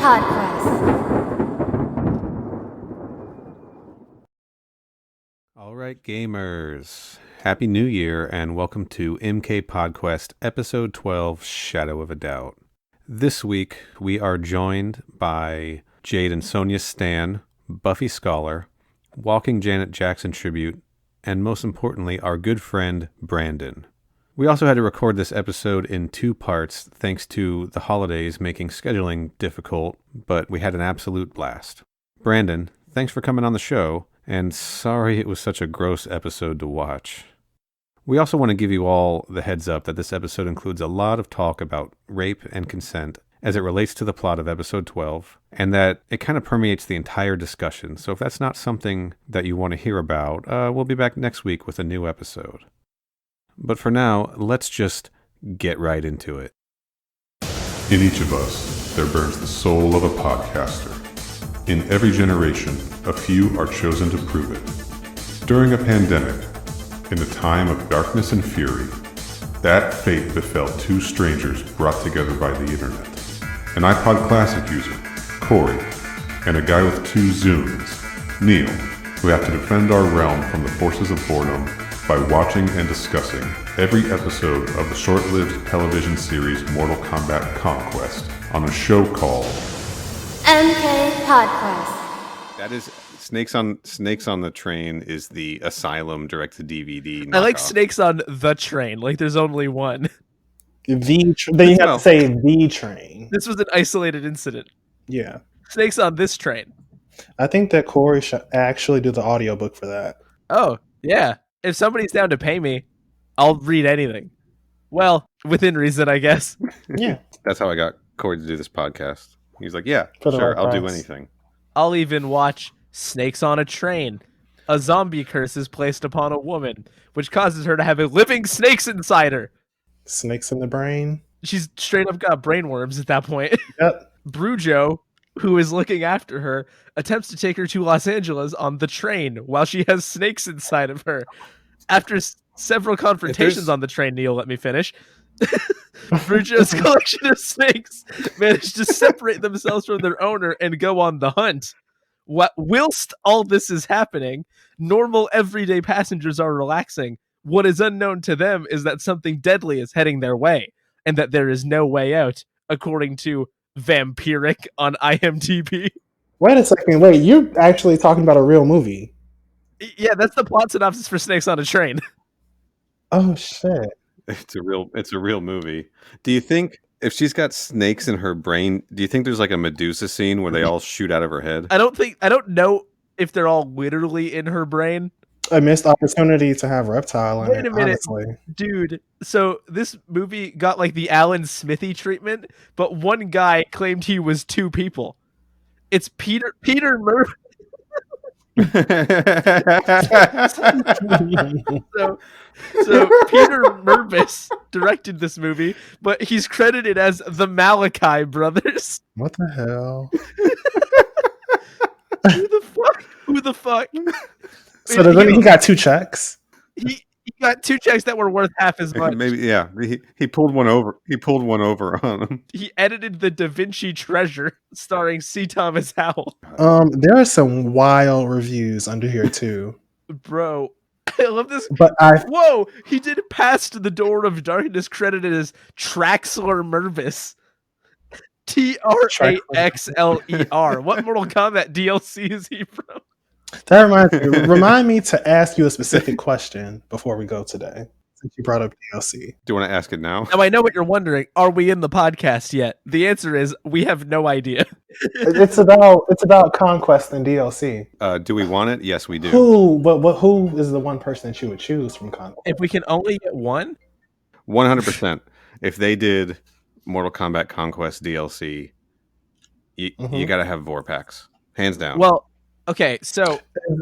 Podquest. All right, gamers. Happy New Year and welcome to MK Podquest Episode 12, Shadow of a Doubt. This week, we are joined by Jade and Sonia Stan, Buffy Scholar, Walking Janet Jackson Tribute, and most importantly, our good friend, Brandon. We also had to record this episode in 2 parts thanks to the holidays making scheduling difficult, but we had an absolute blast. Brandon, thanks for coming on the show, and sorry it was such a gross episode to watch. We also want to give you all the heads up that this episode includes a lot of talk about rape and consent as it relates to the plot of episode 12, and that it kind of permeates the entire discussion. So if that's not something that you want to hear about, we'll be back next week with a new episode. But for now, let's just get right into it. In each of us, there burns the soul of a podcaster. In every generation, a few are chosen to prove it. During a pandemic, in the time of darkness and fury, that fate befell 2 strangers brought together by the internet. An iPod Classic user, Corey, and a guy with 2 Zooms, Neal, who have to defend our realm from the forces of boredom by watching and discussing every episode of the short-lived television series Mortal Kombat Conquest on a show called MK Podquest. That is Snakes on the Train is the Asylum direct-to-DVD knockoff. I like Snakes on the Train, like there's only one. They have to say the train. This was an isolated incident. Yeah. Snakes on this train. I think that Corey should actually do the audiobook for that. Oh, yeah. If somebody's down to pay me, I'll read anything. Well, within reason, I guess. Yeah. That's how I got Corey to do this podcast. He's like, yeah, For the sure, right I'll do price. anything. I'll even watch Snakes on a Train. A zombie curse is placed upon a woman, which causes her to have a living snakes inside her. Snakes in the brain. She's straight up got brainworms at that point. Yep. Brujo, who is looking after her, attempts to take her to Los Angeles on the train while she has snakes inside of her. After several confrontations on the train, Neal, let me finish. Brujo's collection of snakes manage to separate themselves from their owner and go on the hunt. Whilst all this is happening, normal everyday passengers are relaxing. What is unknown to them is that something deadly is heading their way, and that there is no way out, according to Vampiric on IMDb. Wait a second. Wait, you're actually talking about a real movie. Yeah, that's the plot synopsis for Snakes on a Train. Oh, shit. It's a real movie. Do you think if she's got snakes in her brain, do you think there's like a Medusa scene where they all shoot out of her head? I don't know if they're all literally in her brain. A missed opportunity to have Reptile in Wait it, a minute, honestly. dude. So this movie got like the Alan Smithy treatment, but one guy claimed he was 2 people. It's Peter Murphy. So Peter Mervis directed this movie, but he's credited as the Malachi brothers. What the hell? Who the fuck? So he got 2 checks? He got 2 checks that were worth half as much. Maybe, yeah. He pulled one over. He pulled one over on him. He edited the Da Vinci Treasure, starring C. Thomas Howell. There are some wild reviews under here too. Bro, I love this. But Whoa, he did Past the Door of Darkness, credited as Traxler Mervis. Traxler. What Mortal Kombat DLC is he from? that remind me to ask you a specific question before we go today, since you brought up DLC. Do you want to ask it now? Now, I know what you're wondering. Are we in the podcast yet? The answer is we have no idea. It's about Conquest and DLC. Do we want it? Yes, we do. Who is the one person that you would choose from Conquest? If we can only get one? 100%. If they did Mortal Kombat Conquest DLC, you got to have Vorpax. Hands down. Well, okay, so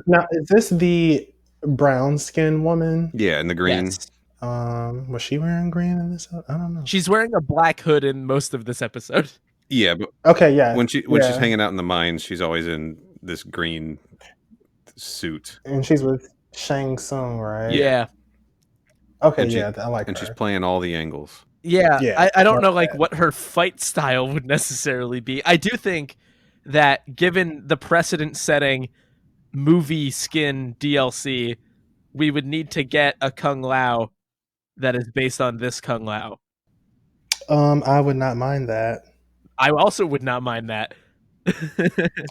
Now, is this the brown skin woman? yeah, in the green. yes. Was she wearing green in this? I don't know. She's wearing a black hood in most of this episode. Yeah, but Okay, yeah. when she's hanging out in the mines, she's always in this green suit. And she's with Shang Tsung, right? Yeah. Okay, And yeah, I like And her. she's playing all the angles. Yeah, Yeah, I don't know that's like what her fight style would necessarily be. I do think that given the precedent-setting movie skin DLC, we would need to get a Kung Lao that is based on this Kung Lao. I would not mind that. I also would not mind that.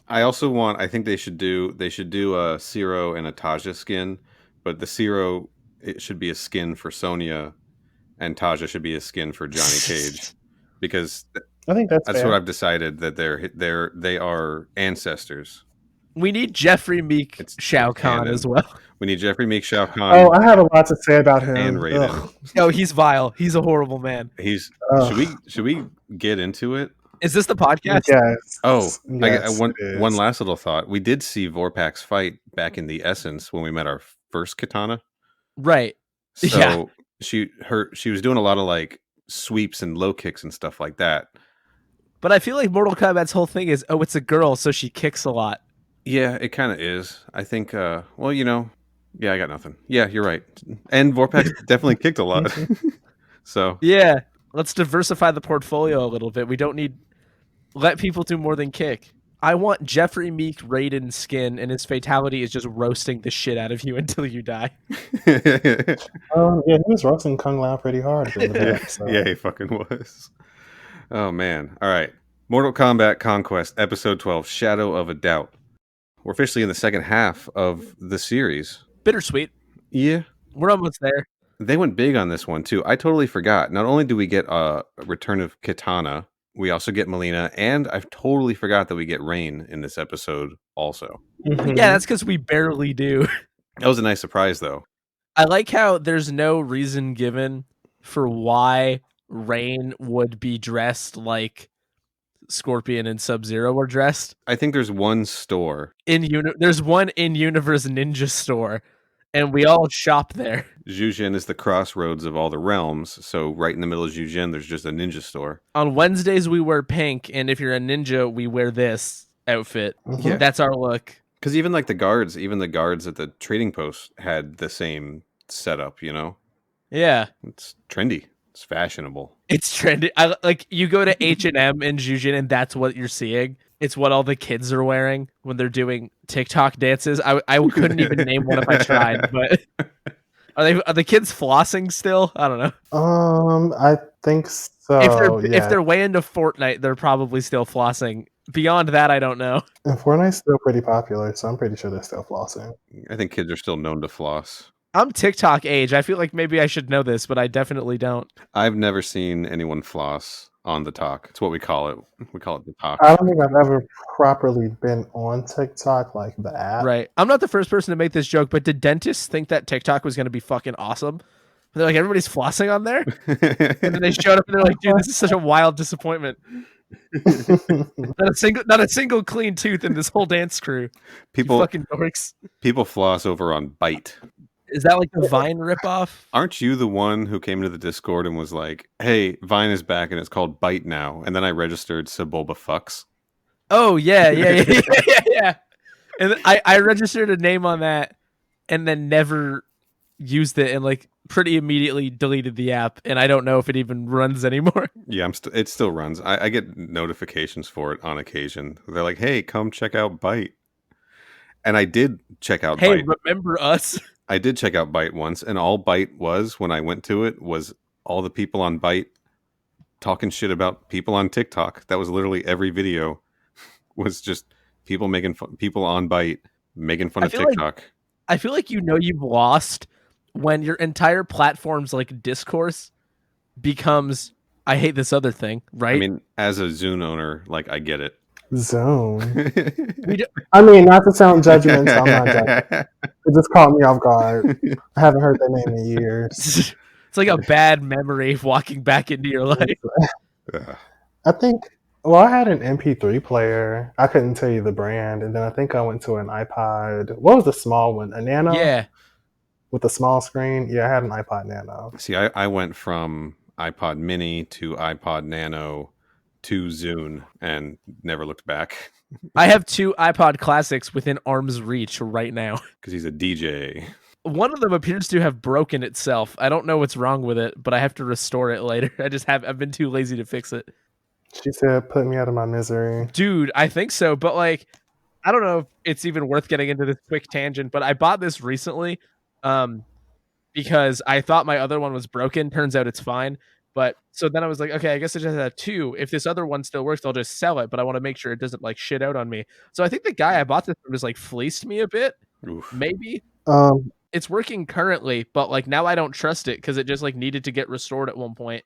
I think they should do a Ciro and a Taja skin, but the Ciro, it should be a skin for Sonya, and Taja should be a skin for Johnny Cage, because I think that's that's fair. what I've decided, that they are ancestors. We need Jeffrey Meek It's Shao Kahn canon. as well. We need Jeffrey Meek, Shao Kahn, Oh, I have a lot to say about him. and Raiden. Ugh. Oh, he's vile. He's a horrible man. He's Ugh. should we get into it? Is this the podcast? Yes. Oh, yes, one it is. one last little thought. We did see Vorpax fight back in the Essence when we met our first Katana. Right. So Yeah. she was doing a lot of like sweeps and low kicks and stuff like that. But I feel like Mortal Kombat's whole thing is, oh, it's a girl, so she kicks a lot. Yeah, it kind of is. I think. Well, yeah, I got nothing. Yeah, you're right. And Vorpax definitely kicked a lot. So Yeah. Let's diversify the portfolio a little bit. We don't need let people do more than kick. I want Jeffrey Meek Raiden skin, and his fatality is just roasting the shit out of you until you die. Yeah, he was roasting Kung Lao pretty hard at the end of the episode. yeah, he fucking was. Oh man! All right, Mortal Kombat Conquest, Episode 12, Shadow of a Doubt. We're officially in the second half of the series. Bittersweet. Yeah, We're almost there. they went big on this one too. I totally forgot. Not only do we get a return of Kitana, we also get Melina, and I totally forgot that we get Rain in this episode also. Mhm. Yeah, that's because we barely do. That was a nice surprise, though. I like how there's no reason given for why Rain would be dressed like Scorpion and Sub-Zero were dressed. I think there's one store. There's one in-universe ninja store, and we all shop there. Zhuzhen is the crossroads of all the realms, so right in the middle of Zhuzhen, there's just a ninja store. On Wednesdays, we wear pink, and if you're a ninja, we wear this outfit. Mhm. That's our look. Because even the guards at the trading post had the same setup, Yeah. It's trendy. It's fashionable. It's trendy. Like you go to H&M and Jujin, and that's what you're seeing. It's what all the kids are wearing when they're doing TikTok dances. I couldn't even name one if I tried. But are the kids flossing still? I don't know. I think so. If they're way into Fortnite, they're probably still flossing. Beyond that, I don't know. And Fortnite's still pretty popular, so I'm pretty sure they're still flossing. I think kids are still known to floss. I'm TikTok age. I feel like maybe I should know this, but I definitely don't. I've never seen anyone floss on the talk. It's what we call it. We call it the talk. I don't think I've ever properly been on TikTok like the app. Right. I'm not the first person to make this joke, but did dentists think that TikTok was going to be fucking awesome? They're like, everybody's flossing on there? And then they showed up and they're like, dude, this is such a wild disappointment. Not a single clean tooth in this whole dance crew. People You fucking dorks. People floss over on Byte. Is that like the Vine ripoff? Aren't you the one who came into the Discord and was like, hey, Vine is back and it's called Byte now? And then I registered Sebulba Fucks. Oh, yeah. And I registered a name on that and then never used it and like pretty immediately deleted the app. And I don't know if it even runs anymore. Yeah, it still runs. I get notifications for it on occasion. They're like, hey, come check out Byte. And I did check out Hey, Byte. remember us? I did check out Byte once, and all Byte was when I went to it was all the people on Byte talking shit about people on TikTok. That was literally every video was just people making fun, people on Byte making fun of TikTok. I feel like you've lost when your entire platform's like discourse becomes I hate this other thing, right? I mean, as a Zune owner, like I get it. Zone. I mean, not to sound judgmental, I'm not judging. It just caught me off guard. I haven't heard that name in years. It's like a bad memory of walking back into your life. I think, I had an MP3 player. I couldn't tell you the brand. And then I think I went to an iPod. What was the small one? A Nano? Yeah. With a small screen? Yeah, I had an iPod Nano. See, I went from iPod Mini to iPod Nano to Zune and never looked back. I have 2 iPod Classics within arm's reach right now. Because he's a DJ. One of them appears to have broken itself. I don't know what's wrong with it, but I have to restore it later. I've been too lazy to fix it. She said, "Put me out of my misery." Dude, I think so, but like I don't know if it's even worth getting into this quick tangent, but I bought this recently because I thought my other one was broken. Turns out it's fine. But so then I was like, okay, I guess I just have two. If this other one still works, I'll just sell it, but I want to make sure it doesn't like shit out on me. So I think the guy I bought this from just like fleeced me a bit. Oof. Maybe. Um, It's working currently, but like now I don't trust it because it just like needed to get restored at one point,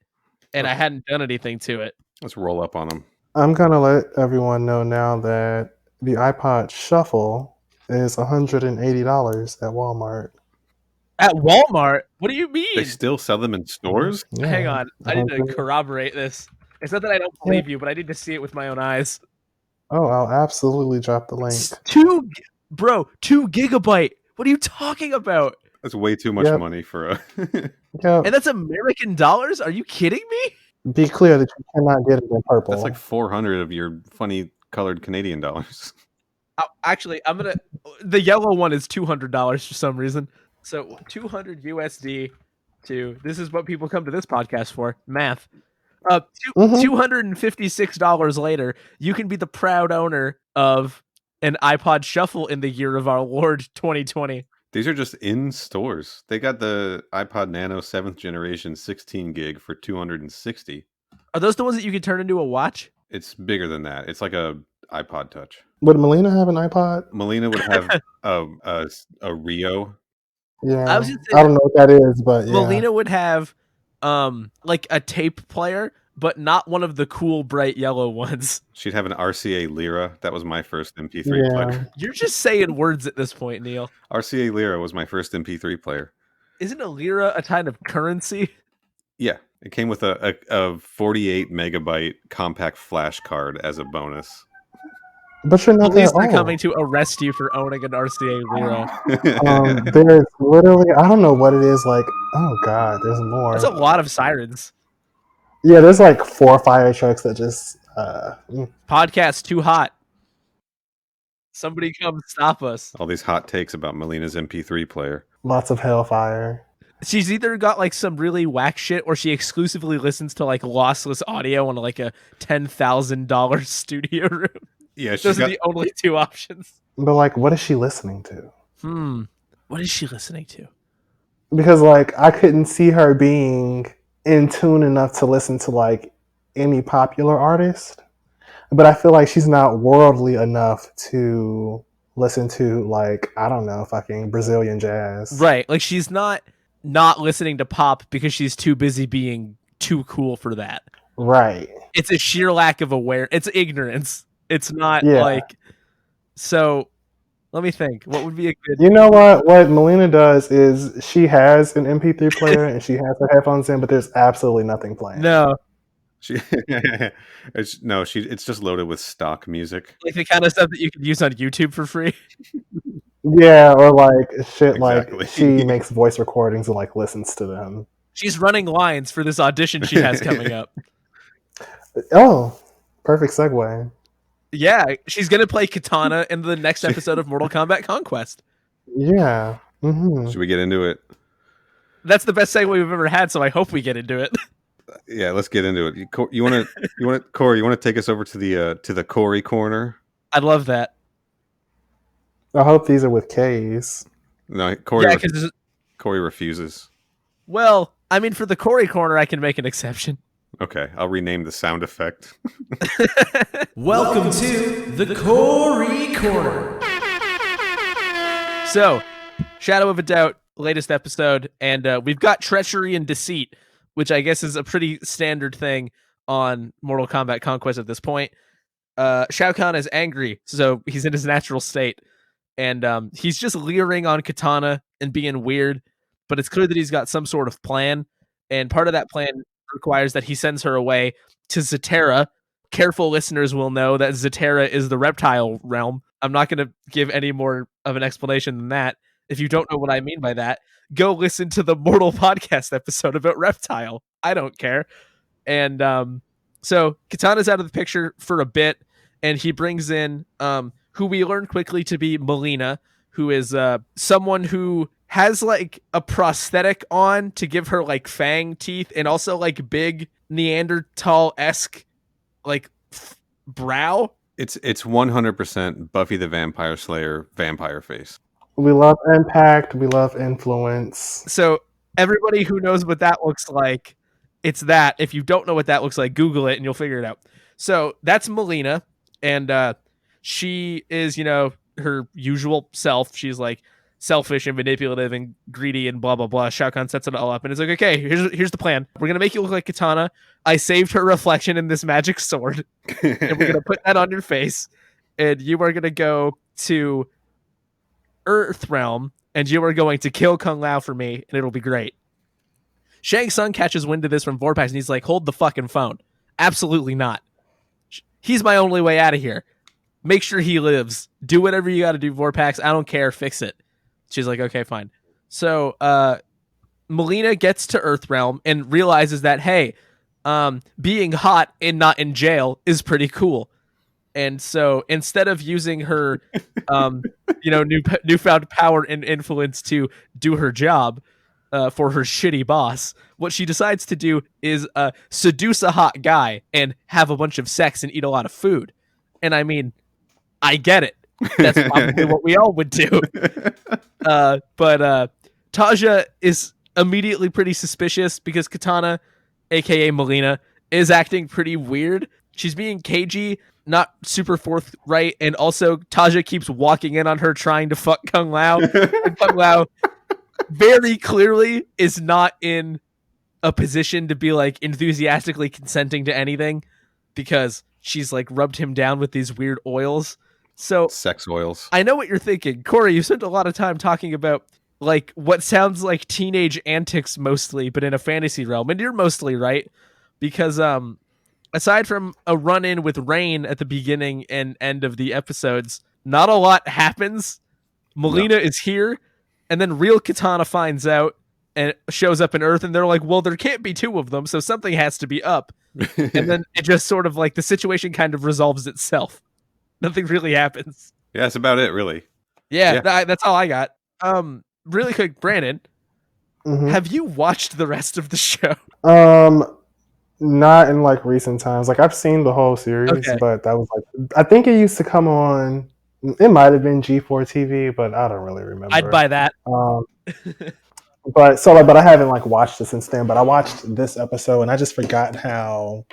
and I hadn't done anything to it. Let's roll up on them. I'm gonna let everyone know now that the iPod Shuffle is $180 at Walmart. At Walmart? What do you mean? They still sell them in stores? Yeah, Hang on, I need to 100 corroborate this. It's not that I don't believe you, but I need to see it with my own eyes. Oh, I'll absolutely drop the link. 2 gigabyte. What are you talking about? That's way too much Yep. money for a... Yeah, And that's American dollars? Are you kidding me? be clear that you cannot get it in purple. That's like 400 of your funny colored Canadian dollars. Actually, the yellow one is $200 for some reason. So 200 USD to, this is what people come to this podcast for, math. $256 later, you can be the proud owner of an iPod Shuffle in the year of our Lord 2020. These are just in stores. They got the iPod Nano 7th generation 16 gig for $260. Are those the ones that you can turn into a watch? It's bigger than that. It's like a iPod Touch. Would Melina have an iPod? Melina would have a Rio. Yeah, I was gonna say I don't know what that is, but yeah. Melina would have like a tape player, but not one of the cool bright yellow ones. She'd have an RCA Lyra. That was my first MP3 player. You're just saying words at this point, Neal. RCA Lyra was my first MP3 player. Isn't a lira a kind of currency? Yeah, it came with a 48 megabyte compact flash card as a bonus. But you're not Police that are old. coming to arrest you for owning an RCA lira. There's literally, I don't know what it is. Like, oh god, there's more. That's a lot of sirens. Yeah, there's like 4 fire trucks that just. Podcast too hot. Somebody come stop us. All these hot takes about Melina's MP3 player. Lots of hellfire. She's either got like some really whack shit, or she exclusively listens to like lossless audio on like a $10,000 studio room. Yeah, Those are the only two options. But like, what is she listening to? What is she listening to? Because like, I couldn't see her being in tune enough to listen to like any popular artist. But I feel like she's not worldly enough to listen to like, I don't know, fucking Brazilian jazz. Right. Like she's not listening to pop because she's too busy being too cool for that. Right. It's a sheer lack of awareness. It's ignorance. It's not Yeah. like, so let me think. What would be a good... You know what? What Melina does is she has an MP3 player and she has her headphones in, but there's absolutely nothing playing. No. It's just loaded with stock music. Like the kind of stuff that you could use on YouTube for free. Yeah, or like shit Exactly. like she makes voice recordings and like listens to them. She's running lines for this audition she has coming up. Oh, perfect segue. Yeah, she's going to play Katana in the next episode of Mortal Kombat Conquest. Yeah. Mm-hmm. Should we get into it? That's the best segue we've ever had, so I hope we get into it. Yeah, let's get into it. You want to, Corey? You want to take us over to the Corey corner? I'd love that. I hope these are with K's. No, Corey. Yeah, because Corey refuses. well, I mean, for the Corey corner, I can make an exception. Okay, I'll rename the sound effect. Welcome to the Corey Corner. So, Shadow of a Doubt, latest episode, and we've got treachery and deceit, which I guess is a pretty standard thing on Mortal Kombat Conquest at this point. Shao Kahn is angry, so he's in his natural state, and he's just leering on Katana and being weird, but it's clear that he's got some sort of plan, and part of that plan requires that he sends her away to Zatera. Careful listeners will know that Zatera is the reptile realm. I'm not going to give any more of an explanation than that. If you don't know what I mean by that, go listen to the Mortal Podcast episode about Reptile. I don't care. And so Katana's out of the picture for a bit, and he brings in who we learn quickly to be Melina, who is someone who has like a prosthetic on to give her like fang teeth and also like big Neanderthal-esque like brow. It's 100% Buffy the Vampire Slayer vampire face. We love impact. We love influence. So everybody who knows what that looks like, it's that. If you don't know what that looks like, Google it and you'll figure it out. So that's Melina, and she is, her usual self. She's like selfish and manipulative and greedy and blah blah blah. Shao Kahn sets it all up and it's like, okay, here's the plan. We're gonna make you look like Katana. I saved her reflection in this magic sword, and we're gonna put that on your face, and you are gonna go to Earth Realm, and you are going to kill Kung Lao for me, and it'll be great. Shang Tsung catches wind of this from Vorpax, and he's like, hold the fucking phone. Absolutely not. He's my only way out of here. Make sure he lives. Do whatever you got to do, Vorpax. I don't care. Fix it. She's like, okay, fine. So Melina gets to Earthrealm and realizes that, hey, being hot and not in jail is pretty cool. And so instead of using her, newfound power and influence to do her job for her shitty boss, what she decides to do is seduce a hot guy and have a bunch of sex and eat a lot of food. And I mean, I get it. That's probably what we all would do. But Taja is immediately pretty suspicious because Katana, aka Melina, is acting pretty weird. She's being cagey, not super forthright, and also Taja keeps walking in on her trying to fuck Kung Lao. And Kung Lao very clearly is not in a position to be like enthusiastically consenting to anything because she's like rubbed him down with these weird oils. So sex oils. I know what you're thinking. Corey, you spent a lot of time talking about like what sounds like teenage antics mostly, but in a fantasy realm. And you're mostly right. Because aside from a run-in with Rain at the beginning and end of the episodes, not a lot happens. Melina is here, and then real Katana finds out and shows up in Earth, and they're like, well, there can't be two of them, so something has to be up. And then it just sort of like the situation kind of resolves itself. Nothing really happens. Yeah, that's about it, really. Yeah. That's all I got. Really quick, Brandon, have you watched the rest of the show? Not in like recent times. Like I've seen the whole series, but that was like I think it used to come on. It might have been G4 TV, but I don't really remember. I'd buy that. But I haven't like watched it since then. But I watched this episode and I just forgot how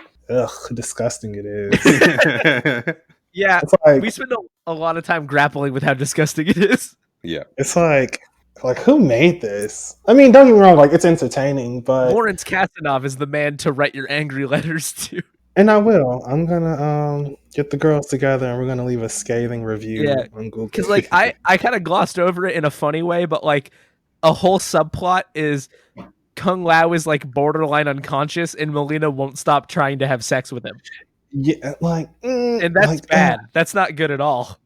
disgusting it is. Yeah, it's like, we spend a lot of time grappling with how disgusting it is. Yeah, it's like who made this? I mean, don't get me wrong, like it's entertaining, but Lawrence Kasdanov is the man to write your angry letters to. And I will. I'm gonna get the girls together and we're gonna leave a scathing review on Google. Because like I kind of glossed over it in a funny way, but like a whole subplot is Kung Lao is like borderline unconscious and Melina won't stop trying to have sex with him. Yeah, and that's like, bad. That's not good at all.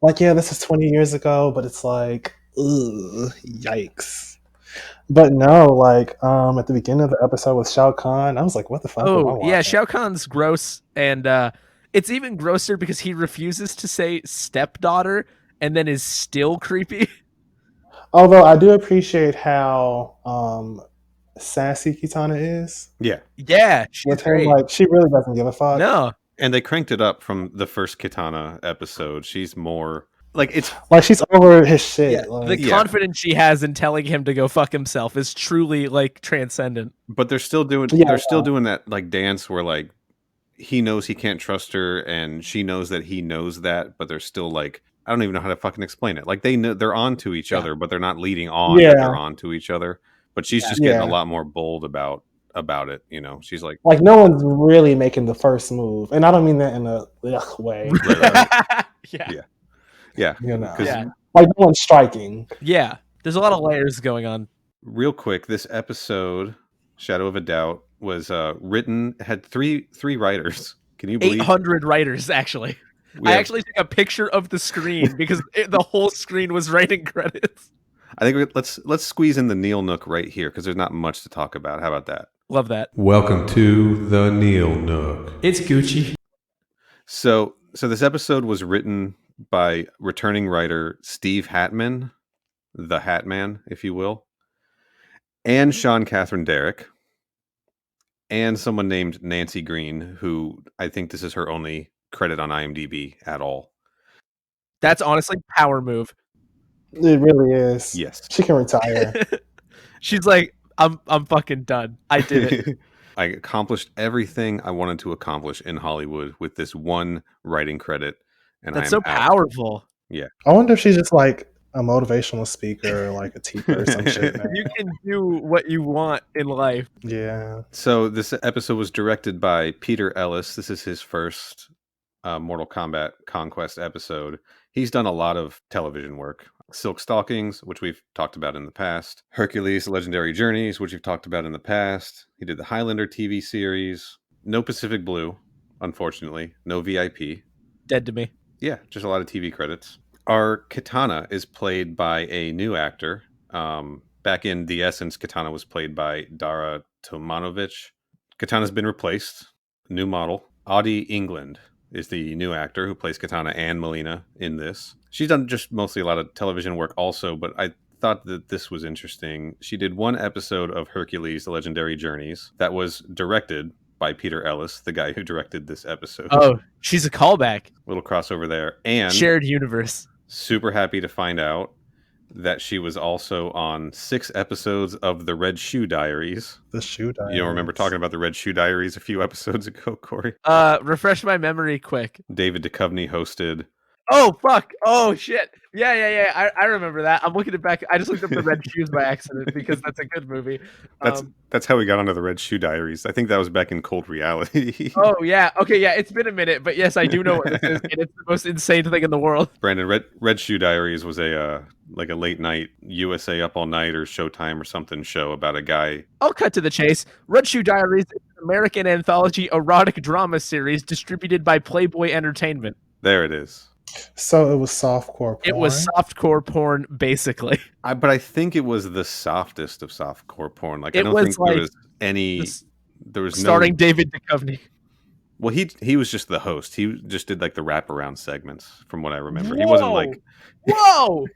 Like, yeah, this is 20 years ago, but it's like, ugh, yikes. But no, like, at the beginning of the episode with Shao Kahn, I was like, what the fuck? Oh, yeah, Shao Kahn's gross, and it's even grosser because he refuses to say stepdaughter and then is still creepy. Although I do appreciate how sassy Kitana is. Yeah, she's great. Like she really doesn't give a fuck. No, and they cranked it up from the first Kitana episode. She's more like it's like she's over his shit. Yeah, like, the confidence she has in telling him to go fuck himself is truly like transcendent. But they're still doing doing that like dance where like he knows he can't trust her and she knows that he knows that, but they're still like I don't even know how to fucking explain it. Like they know they're on to each other, but they're not leading on that they're on to each other. But she's just getting a lot more bold about it, you know. She's like no one's really making the first move, and I don't mean that in a way. Yeah, you know, like no one's striking. Yeah, there's a lot of layers going on. Real quick, this episode, Shadow of a Doubt, was had three writers. Can you believe 800 writers actually? I actually took a picture of the screen because the whole screen was writing credits. I think let's squeeze in the Neal Nook right here because there's not much to talk about. How about that? Love that. Welcome to the Neal Nook. It's Gucci. So this episode was written by returning writer Steve Hatman. the Hat Man, if you will, and Sean Catherine Derrick, and someone named Nancy Green, who I think this is her only credit on IMDb at all. That's honestly power move. It really is. Yes. She can retire. She's like, I'm fucking done. I did it. I accomplished everything I wanted to accomplish in Hollywood with this one writing credit, and That's I so am out. powerful. I wonder if she's just like a motivational speaker, or like a teacher or some shit. Man. You can do what you want in life. Yeah. So this episode was directed by Peter Ellis. This is his first Mortal Kombat Conquest episode. He's done a lot of television work. Silk Stalkings, which we've talked about in the past. Hercules, Legendary Journeys, which we've talked about in the past. He did the Highlander TV series. No Pacific Blue, unfortunately. No VIP. Dead to me. Yeah, just a lot of TV credits. Our Katana is played by a new actor. Back in The Essence, Katana was played by Dara Tomanovic. Katana's been replaced. New model. Audie England is the new actor who plays Katana and Melina in this. She's done just mostly a lot of television work also, but I thought that this was interesting. She did one episode of Hercules, The Legendary Journeys, that was directed by Peter Ellis, the guy who directed this episode. Oh, she's a callback. Little crossover there. And shared universe. Super happy to find out that she was also on 6 episodes of The Red Shoe Diaries. The Shoe Diaries. You don't remember talking about The Red Shoe Diaries a few episodes ago, Corey? Refresh my memory quick. David Duchovny hosted. Oh, fuck. Oh, shit. Yeah. I remember that. I'm looking it back. I just looked up The Red Shoes by accident because that's a good movie. That's how we got onto The Red Shoe Diaries. I think that was back in Cold Reality. Oh, yeah. Okay, yeah. It's been a minute, but yes, I do know what this is, and it's the most insane thing in the world. Brandon, Red Shoe Diaries was a late night USA Up All Night or Showtime or something show about a guy. I'll cut to the chase. Red Shoe Diaries is an American anthology erotic drama series distributed by Playboy Entertainment. There it is. So it was softcore porn? It was softcore porn, basically. But I think it was the softest of softcore porn. Like, I don't think there was any... There was starring David Duchovny. Well, he was just the host. He just did like the wraparound segments, from what I remember. Whoa. He wasn't like... Whoa!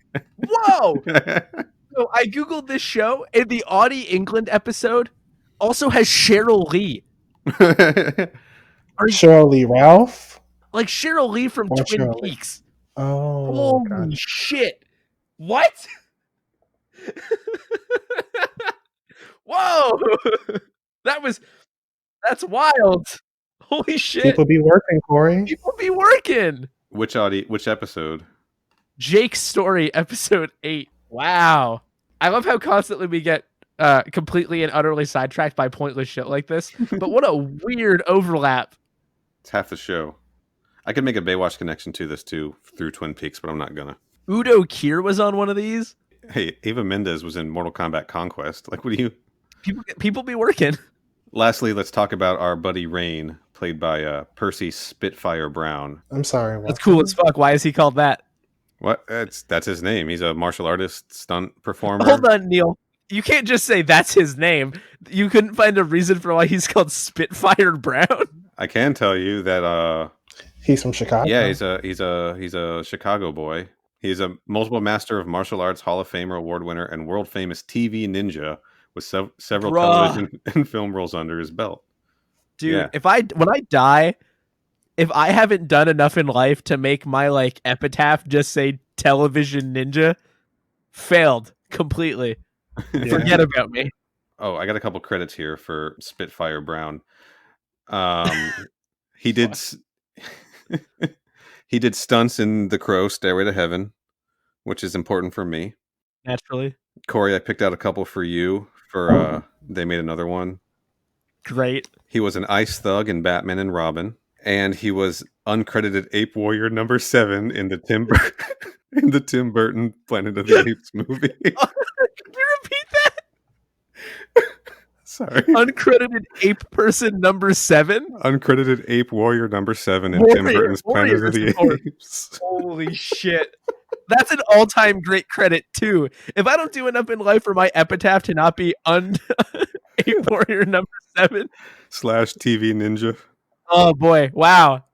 So I googled this show, and the Audie England episode also has Cheryl Lee. Cheryl Lee Ralph? Like Cheryl Lee from Twin Peaks. Oh, holy shit! What? Whoa! That's wild. Holy shit! People be working, Corey. People be working. Which episode? Jake's Story, episode 8. Wow. I love how constantly we get completely and utterly sidetracked by pointless shit like this. But what a weird overlap. It's half the show. I could make a Baywatch connection to this too through Twin Peaks, but I'm not gonna. Udo Kier was on one of these. Hey, Eva Mendes was in Mortal Kombat Conquest. Like, what do you... People be working. Lastly, let's talk about our buddy Rain, played by Percy Spitfire Brown. I'm sorry. What? That's cool as fuck. Why is he called that? What? That's his name. He's a martial artist, stunt performer. Hold on, Neal. You can't just say that's his name. You couldn't find a reason for why he's called Spitfire Brown. I can tell you that he's from Chicago. Yeah, he's a Chicago boy. He's a multiple Master of Martial Arts Hall of Famer award winner and world famous TV ninja with several television and film roles under his belt. Dude, yeah. When I die, if I haven't done enough in life to make my like epitaph just say television ninja, failed completely. Yeah. Forget about me. Oh, I got a couple credits here for Spitfire Brown. He did he did stunts in The Crow, Stairway to Heaven, which is important for me. Naturally. Corey, I picked out a couple for you for They Made Another One. Great. He was an ice thug in Batman and Robin, and he was uncredited Ape Warrior number 7 in the Tim Burton Planet of the Apes movie. Can you repeat that? Sorry. Uncredited ape person number 7? Uncredited Ape Warrior number 7 in Tim Burton's Planet of the Apes. Holy shit. That's an all-time great credit, too. If I don't do enough in life for my epitaph to not be Ape Warrior number 7. / TV Ninja. Oh, boy. Wow.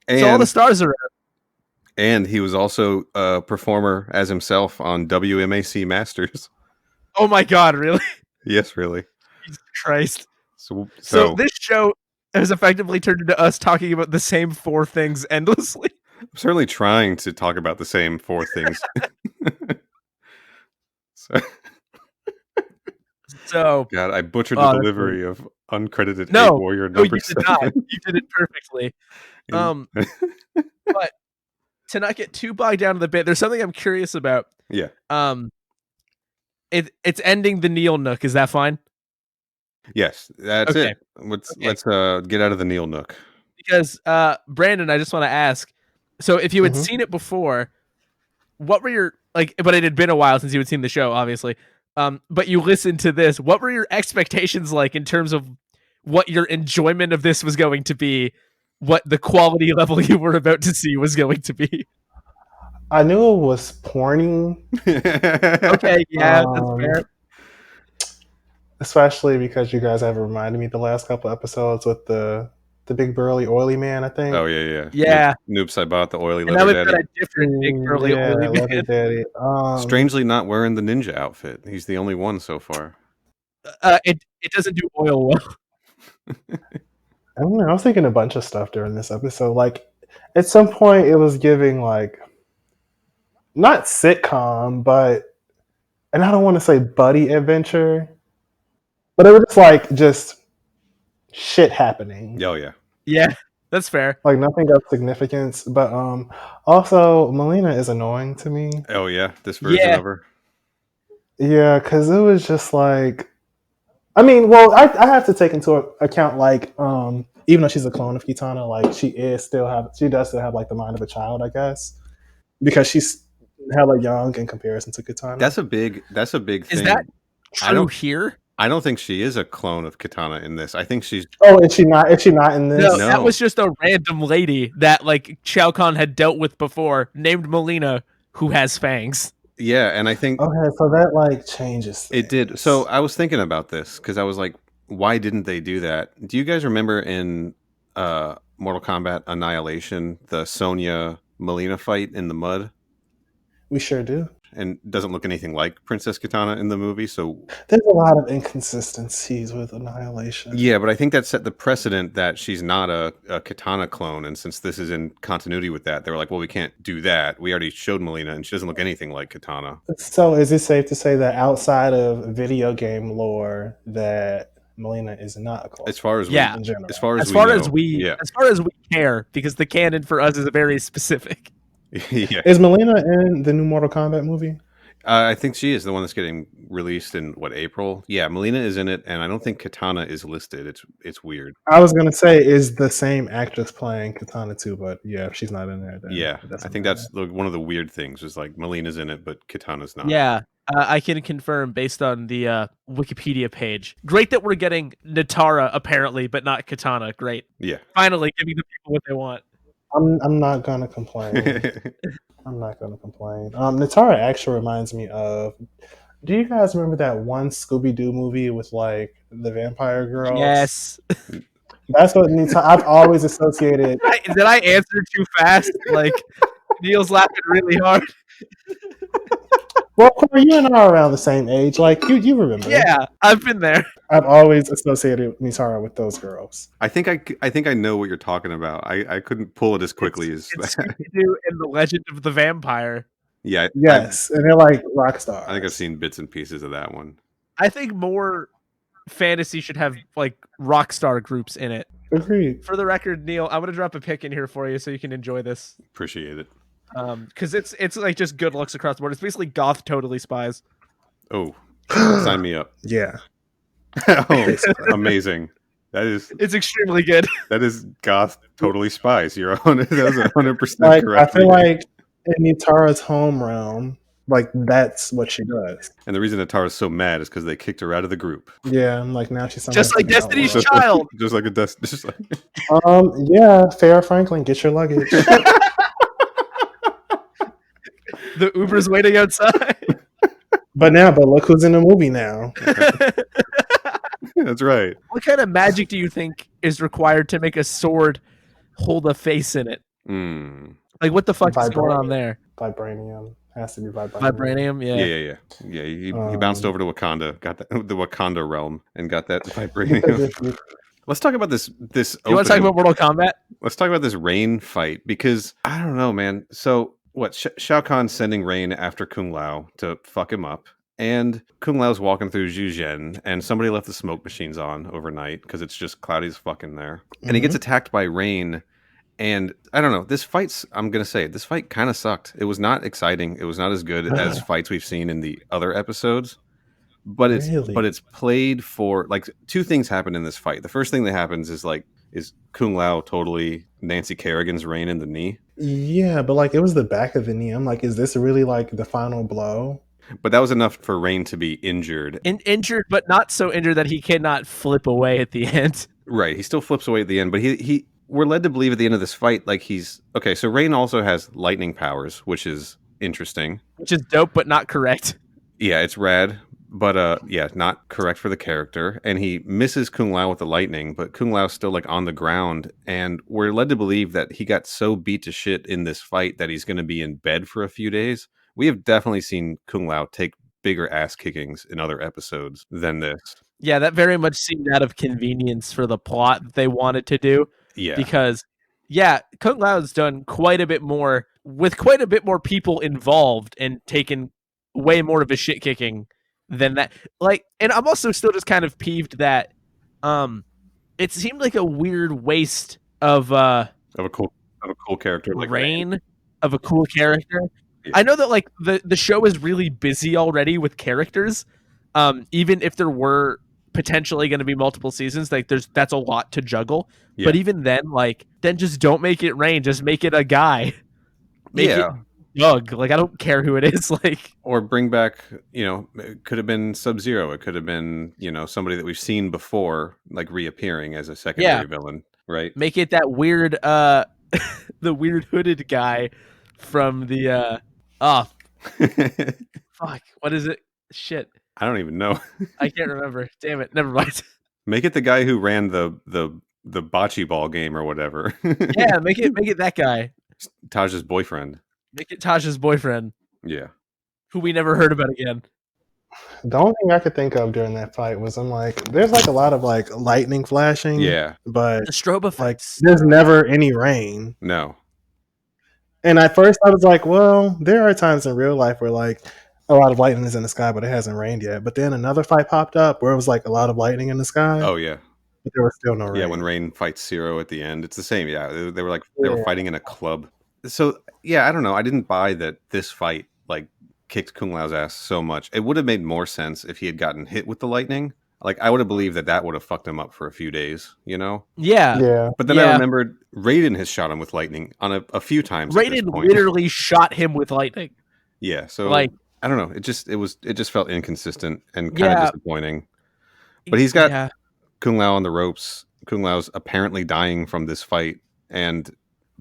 And, so all the stars are out. And he was also a performer as himself on WMAC Masters. Oh my god, really? Yes, really. Jesus Christ. So This show has effectively turned into us talking about the same 4 things endlessly. I'm certainly trying to talk about the same 4 things. So God, I butchered the delivery of uncredited no, warrior no, number you did 7. not. You did it perfectly. But to not get too bogged down in the bit, there's something I'm curious about. Yeah. It's ending the Neal Nook. Is that fine? Yes, that's Okay. it. Let's get out of the Neal Nook. Because Brandon, I just want to ask. So if you had Mhm. seen it before, what were your but it had been a while since you had seen the show, obviously. But you listened to this. What were your expectations like in terms of what your enjoyment of this was going to be? What the quality level you were about to see was going to be? I knew it was porny. Okay, yeah, that's fair. Especially because you guys have reminded me the last couple episodes with the big burly oily man, I think. Oh yeah. Yeah. Noob Saibot, the oily And that leather was daddy. a different big curly Yeah, oily leather man. daddy. Strangely not wearing the ninja outfit. He's the only one so far. It doesn't do oil well. I don't know, I was thinking a bunch of stuff during this episode. Like, at some point, it was giving, like, not sitcom, but, and I don't want to say buddy adventure, but it was just shit happening. Oh yeah. Yeah, that's fair. Like, nothing of significance. But also, Melina is annoying to me. Oh yeah, this version of her. Yeah, because it was just like, I mean, well, I have to take into account, like, even though she's a clone of Kitana, like, she does still have like the mind of a child, I guess, because she's hella young in comparison to Kitana. That's a big thing. Is that true here? I don't think she is a clone of Kitana in this. I think she's. Oh, is she not? Is she not in this? No, that was just a random lady that like Shao Kahn had dealt with before, named Melina, who has fangs. Yeah, and I think Okay, so that like changes things. It did. So I was thinking about this because I was like, why didn't they do that? Do you guys remember in Mortal Kombat Annihilation the Sonya Melina fight in the mud? We sure do. And doesn't look anything like Princess Kitana in the movie. So there's a lot of inconsistencies with Annihilation. Yeah, but I think that set the precedent that she's not a Kitana clone. And since this is in continuity with that, they were like, well, we can't do that. We already showed Melina and she doesn't look anything like Kitana. So is it safe to say that outside of video game lore that Melina is not a clone? As far as yeah, we, as far as we care, because the canon for us is very specific. Yeah. Is Melina in the new Mortal Kombat movie? I think she is the one that's getting released in April. Yeah, Melina is in it, and I don't think Kitana is listed. It's weird. I was gonna say is the same actress playing Kitana too, but yeah, if she's not in there, then yeah, I think that's one of the weird things. Is like Melina's in it, but Kitana's not. Yeah, I can confirm based on the Wikipedia page. Great that we're getting Natara apparently, but not Kitana. Great. Yeah. Finally, giving the people what they want. I'm not gonna complain. I'm not gonna complain. Natara actually reminds me of. Do you guys remember that one Scooby Doo movie with like the vampire girls? Yes. That's what Natara. I've always associated. Did I answer too fast? Like Neal's laughing really hard. Well, Corey, you and I are around the same age. Like you remember? Yeah, I've been there. I've always associated Natara with those girls. I think I know what you're talking about. I couldn't pull it as quickly as Scooby-Doo and the Legend of the Vampire. Yeah. Yes, and they're like rock stars. I think I've seen bits and pieces of that one. I think more fantasy should have like rock star groups in it. Agreed. For the record, Neal, I'm gonna drop a pic in here for you so you can enjoy this. Appreciate it. Because it's like just good looks across the board. It's basically goth totally spies. Oh, sign me up. Yeah. Oh, amazing. It's extremely good. That is goth totally spies. You're 100% like, correct. I feel like in Natara's home realm, like that's what she does. And the reason Natara's so mad is because they kicked her out of the group. Yeah, like now she's just like Destiny's Child. Just like a just like. Yeah, Farrah Franklin, get your luggage. The Uber's waiting outside. But look who's in the movie now. That's right. What kind of magic do you think is required to make a sword hold a face in it? Like, what the fuck is going on there? Vibranium. Has to be vibranium. Vibranium, yeah. Yeah. He bounced over to Wakanda, got the Wakanda realm, and got that vibranium. Because if you, Let's talk about this. You want to talk about Mortal Kombat? Let's talk about this Rain fight, because I don't know, man. So what? Shao Kahn's sending Rain after Kung Lao to fuck him up, and Kung Lao's walking through Zhuzhen, and somebody left the smoke machines on overnight because it's just cloudy as fucking there, and he gets attacked by Rain. And I don't know, this fight kind of sucked. It was not exciting. It was not as good as fights we've seen in the other episodes. But it's played for, like, two things happen in this fight. The first thing that happens is Kung Lao totally Nancy Kerrigan's Rain in the knee. Yeah, but like it was the back of the knee. I'm like, is this really like the final blow? But that was enough for Rain to be injured. Injured, but not so injured that he cannot flip away at the end. Right, he still flips away at the end, but we're led to believe at the end of this fight, like, he's okay. So Rain also has lightning powers, which is interesting, which is dope, but not correct. Yeah, it's rad, but not correct for the character. And he misses Kung Lao with the lightning, but Kung Lao's still like on the ground, and we're led to believe that he got so beat to shit in this fight that he's going to be in bed for a few days. We have definitely seen Kung Lao take bigger ass kickings in other episodes than this. Yeah, that very much seemed out of convenience for the plot that they wanted to do. Yeah. Because, Kung Lao's done quite a bit more, with quite a bit more people involved and taken way more of a shit kicking than that. Like, and I'm also still just kind of peeved that it seemed like a weird waste of a cool character like Rain, of a cool character. Yeah. I know that like the show is really busy already with characters. Even if there were potentially going to be multiple seasons, like that's a lot to juggle. Yeah. But even then, then just don't make it Rain, just make it a guy. Make it Doug. Like, I don't care who it is. Like, or bring back, it could have been Sub-Zero. It could have been, somebody that we've seen before, like reappearing as a secondary villain, right? Make it that weird, the weird hooded guy from the fuck, what is it? Shit. I don't even know. I can't remember. Damn it. Never mind. Make it the guy who ran the bocce ball game or whatever. Yeah, make it that guy. Taj's boyfriend. Make it Taj's boyfriend. Yeah. Who we never heard about again. The only thing I could think of during that fight was there's like a lot of like lightning flashing. Yeah. But the strobe effects. There's never any rain. No. And at first I was like, well, there are times in real life where like a lot of lightning is in the sky, but it hasn't rained yet. But then another fight popped up where it was like a lot of lightning in the sky. Oh yeah. But there was still no rain. Yeah, when Rain fights Zero at the end, it's the same. Yeah, they were like they were fighting in a club. So yeah, I don't know. I didn't buy that this fight like kicked Kung Lao's ass so much. It would have made more sense if he had gotten hit with the lightning. Like, I would have believed that would have fucked him up for a few days, Yeah. Yeah. But then I remembered Raiden has shot him with lightning on a few times. Raiden literally shot him with lightning. Yeah. So like, I don't know. It just felt inconsistent and kind of disappointing. But he's got Kung Lao on the ropes. Kung Lao's apparently dying from this fight, and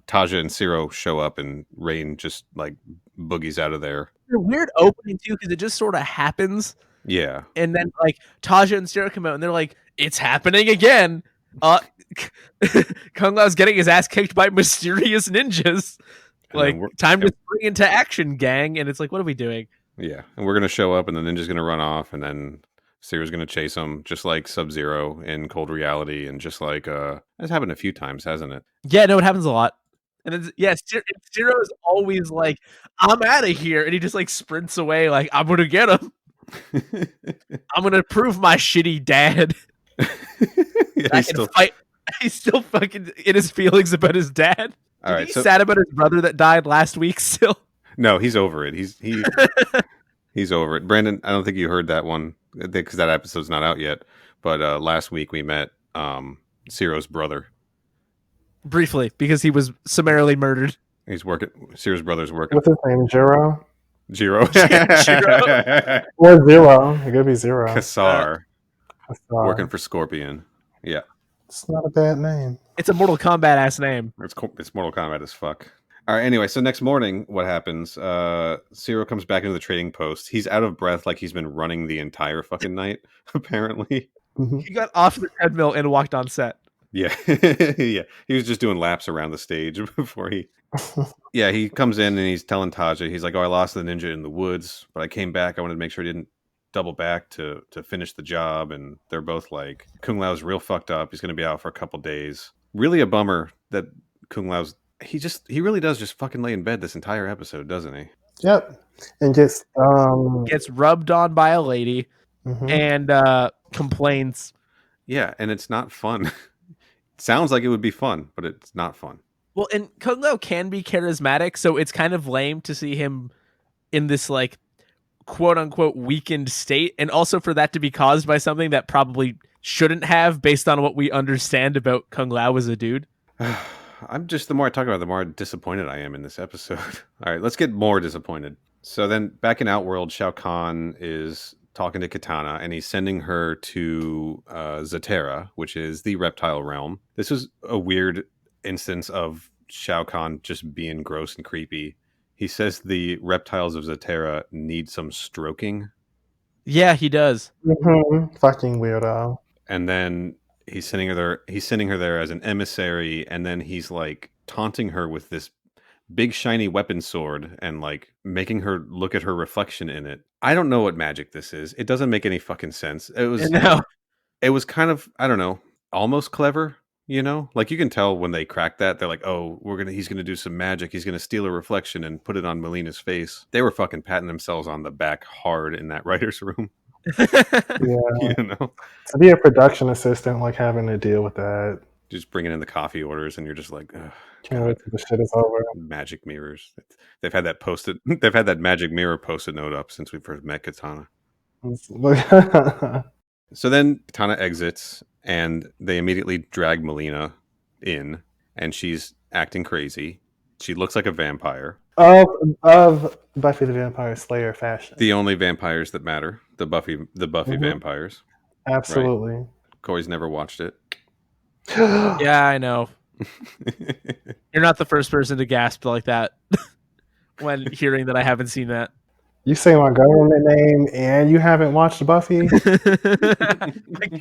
Taja and Zero show up, and Rain just like boogies out of there. It's a weird opening too, because it just sort of happens. Yeah. And then like Taja and Zero come out, and they're like, "It's happening again." Kung Lao's getting his ass kicked by mysterious ninjas. Like, time to spring into action, gang. And it's like, what are we doing? Yeah, and we're gonna show up, and the ninja's gonna run off, and then Zero's gonna chase him, just like Sub-Zero in Cold Reality, and just like it's happened a few times, hasn't it? Yeah, no, it happens a lot. And then Zero is always like, "I'm out of here," and he just like sprints away, like, "I'm gonna get him. I'm gonna prove my shitty dad." Yeah, fight. He's still fucking in his feelings about his dad. All right, he's sad about his brother that died last week. Still, no, he's over it. He's over it. Brandon, I don't think you heard that one because that episode's not out yet. But last week we met Zero's brother briefly because he was summarily murdered. He's working. Zero's brother's working. What's his name? Jiro. Jiro. Or Zero. It could be Zero. Kassar. Working for Scorpion. Yeah. It's not a bad name. It's a Mortal Kombat ass name. It's Mortal Kombat as fuck. All right, anyway, so next morning, what happens? Zero comes back into the trading post. He's out of breath like he's been running the entire fucking night, apparently. Mm-hmm. He got off the treadmill and walked on set. Yeah. Yeah. He was just doing laps around the stage before he. Yeah, he comes in and he's telling Taja, he's like, "Oh, I lost the ninja in the woods, but I came back. I wanted to make sure he didn't double back to finish the job." And they're both like, Kung Lao's real fucked up. He's going to be out for a couple days. Really a bummer that Kung Lao's he really does just fucking lay in bed this entire episode, doesn't he? Yep. And just Gets rubbed on by a lady mhm. and complains. Yeah, and it's not fun. Sounds like it would be fun, but it's not fun. Well, and Kung Lao can be charismatic, so it's kind of lame to see him in this like quote unquote weakened state, and also for that to be caused by something that probably shouldn't have, based on what we understand about Kung Lao as a dude. I'm just, the more I talk about it, the more disappointed I am in this episode. All right, let's get more disappointed. So then back in Outworld, Shao Kahn is talking to Katana and he's sending her to Zatera, which is the reptile realm. This was a weird instance of Shao Kahn just being gross and creepy. He says the reptiles of Zatera need some stroking. Yeah, he does. Fucking weirdo. And then he's sending her there as an emissary, and then he's like taunting her with this big shiny weapon sword and like making her look at her reflection in it. I don't know what magic this is. It doesn't make any fucking sense. It was kind of, I don't know, almost clever, you know? Like you can tell when they crack that, they're like, "Oh, he's gonna do some magic. He's gonna steal a reflection and put it on Melina's face." They were fucking patting themselves on the back hard in that writer's room. Yeah. You know? To be a production assistant, like having to deal with that. Just bringing in the coffee orders and you're just like, "Ugh, Can't wait till the shit is over. magic mirrors." They've had that posted. They've had that magic mirror posted note up since we first met Katana. So then Katana exits, and they immediately drag Melina in, and she's acting crazy. She looks like a vampire. of Buffy the Vampire Slayer fashion. The only vampires that matter, the Buffy vampires. Absolutely. Corey's never watched it. Yeah, I know. You're not the first person to gasp like that when hearing that I haven't seen that. You say my government name and you haven't watched Buffy? My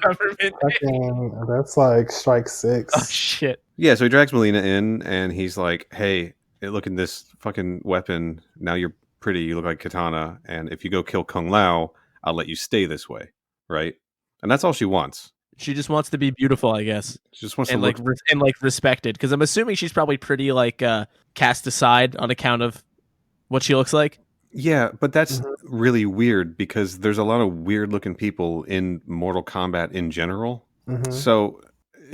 government. Fucking, that's like strike 6. Oh shit. Yeah, so he drags Melina in, and he's like, "Hey, look at this fucking weapon. Now you're pretty. You look like Katana. And if you go kill Kung Lao, I'll let you stay this way." Right? And that's all she wants. She just wants to be beautiful, I guess. She just wants and to look... like respected, because I'm assuming she's probably pretty like cast aside on account of what she looks like. Yeah, but that's really weird because there's a lot of weird looking people in Mortal Kombat in general. So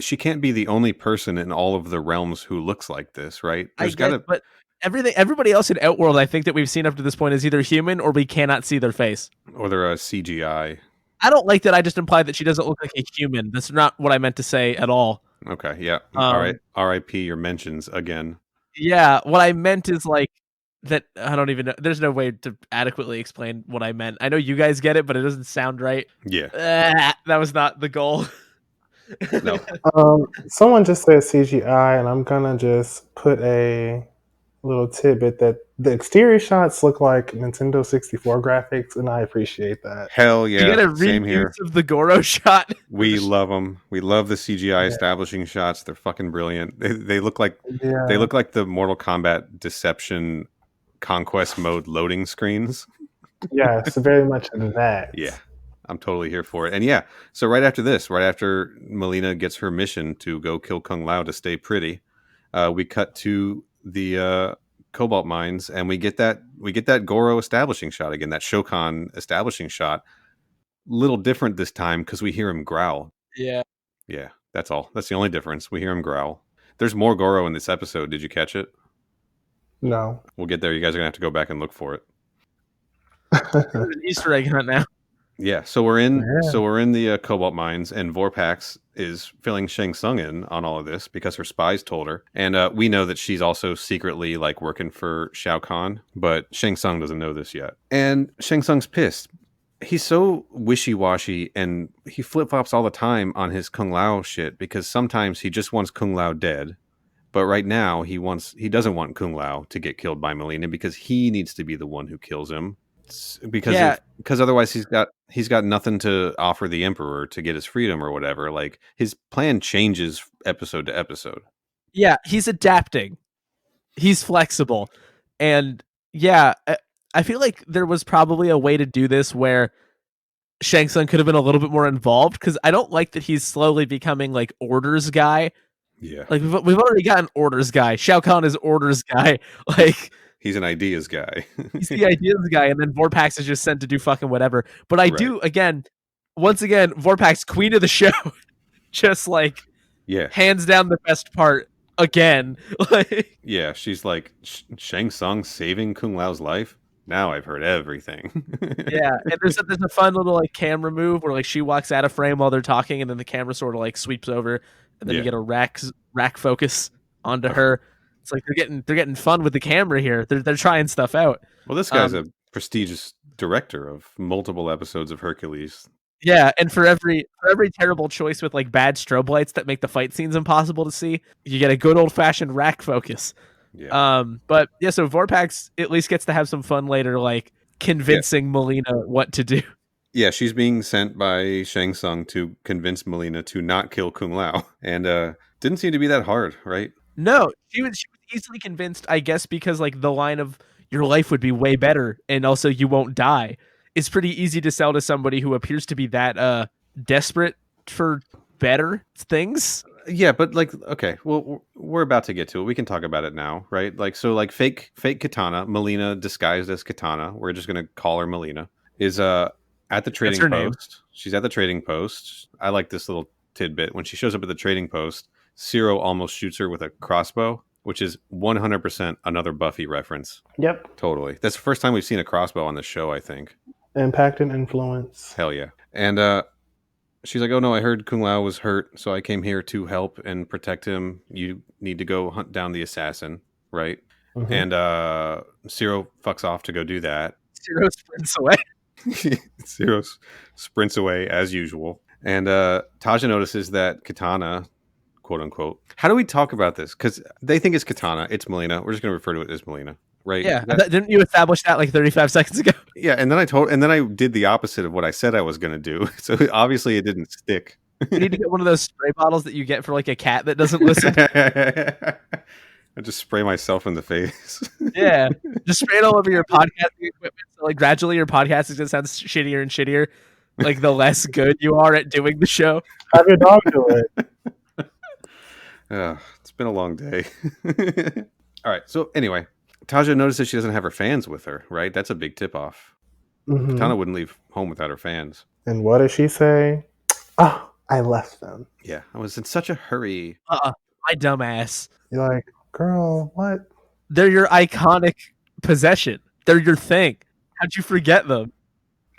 she can't be the only person in all of the realms who looks like this, right? But everybody else in Outworld, I think that we've seen up to this point is either human or we cannot see their face. Or they're a CGI. I don't like that. I just implied that she doesn't look like a human. That's not what I meant to say at all. Okay, yeah. All right. R.I.P. your mentions again. Yeah, what I meant is like that. I don't even know. There's no way to adequately explain what I meant. I know you guys get it, but it doesn't sound right. Yeah. That was not the goal. No. Someone just said CGI, and I'm gonna just put a little tidbit that the exterior shots look like Nintendo 64 graphics, and I appreciate that. Hell yeah. You get a Same here. reuse of the Goro shot. We love them. We love the CGI establishing shots. They're fucking brilliant. They look like they look like the Mortal Kombat Deception Conquest mode loading screens. Yes, very much that. Yeah. I'm totally here for it. And yeah, so right after Melina gets her mission to go kill Kung Lao to stay pretty, we cut to the cobalt mines, and we get that Goro establishing shot again, that Shokan establishing shot. Little different this time because we hear him growl. Yeah. Yeah, that's all. That's the only difference. We hear him growl. There's more Goro in this episode. Did you catch it? No. We'll get there. You guys are gonna have to go back and look for it. An Easter egg hunt now. Yeah, so we're in the cobalt mines, and Vorpax is filling Shang Tsung in on all of this because her spies told her, and we know that she's also secretly like working for Shao Kahn, but Shang Tsung doesn't know this yet. And Shang Tsung's pissed. He's so wishy-washy, and he flip-flops all the time on his Kung Lao shit because sometimes he just wants Kung Lao dead, but right now he doesn't want Kung Lao to get killed by Melina because he needs to be the one who kills him. Because otherwise he's got nothing to offer the Emperor to get his freedom or whatever. Like his plan changes episode to episode. Yeah, he's adapting. He's flexible. And yeah, I feel like there was probably a way to do this where Shang Tsung could have been a little bit more involved, because I don't like that he's slowly becoming like orders guy. Yeah. Like we've already got an orders guy. Shao Kahn is orders guy. Like he's an ideas guy. he's the ideas guy, and then Vorpax is just sent to do fucking whatever. But I do once again, Vorpax, queen of the show. Just like hands down the best part again. Like yeah, she's like Shang Tsung saving Kung Lao's life. Now I've heard everything. Yeah, and there's a fun little like camera move where like she walks out of frame while they're talking, and then the camera sort of like sweeps over, and then you get a rack focus onto her. It's like they're getting fun with the camera here. They're trying stuff out. Well, this guy's a prestigious director of multiple episodes of Hercules. Yeah, and for every terrible choice with like bad strobe lights that make the fight scenes impossible to see, you get a good old fashioned rack focus. Yeah. But yeah, so Vorpax at least gets to have some fun later, like convincing Melina what to do. Yeah, she's being sent by Shang Tsung to convince Melina to not kill Kung Lao, and didn't seem to be that hard, right? No, she was easily convinced, I guess, because like the line of "your life would be way better," and also "you won't die" is pretty easy to sell to somebody who appears to be that desperate for better things. Yeah, but like, okay, well, we're about to get to it. We can talk about it now, right? Like, so like fake Katana, Melina disguised as Katana. We're just gonna call her Melina. Is at the trading post. Name. She's at the trading post. I like this little tidbit. When she shows up at the trading post, Zero almost shoots her with a crossbow, which is 100% another Buffy reference. Yep, totally. That's the first time we've seen a crossbow on the show, I think. Impact and influence. Hell yeah. And she's like, oh no, I heard Kung Lao was hurt, so I came here to help and protect him. You need to go hunt down the assassin, right? Mm-hmm. And Zero fucks off to go do that. Zero sprints away. Zero sprints away as usual. And Taja notices that Katana, quote unquote. How do we talk about this? Because they think it's Katana. It's Melina. We're just going to refer to it as Melina. Right. Yeah. Didn't you establish that like 35 seconds ago? Yeah. And then I did the opposite of what I said I was going to do. So obviously it didn't stick. You need to get one of those spray bottles that you get for like a cat that doesn't listen. I just spray myself in the face. Yeah. Just spray it all over your podcasting equipment. So like gradually your podcast is going to sound shittier and shittier. Like the less good you are at doing the show. Have your dog do it. It's been a long day. All right. So anyway. Taja notices she doesn't have her fans with her, right? That's a big tip-off. Mm-hmm. Katana wouldn't leave home without her fans. And what does she say? Oh, I left them. Yeah, I was in such a hurry. My dumbass. You're like, girl, what? They're your iconic possession. They're your thing. How'd you forget them?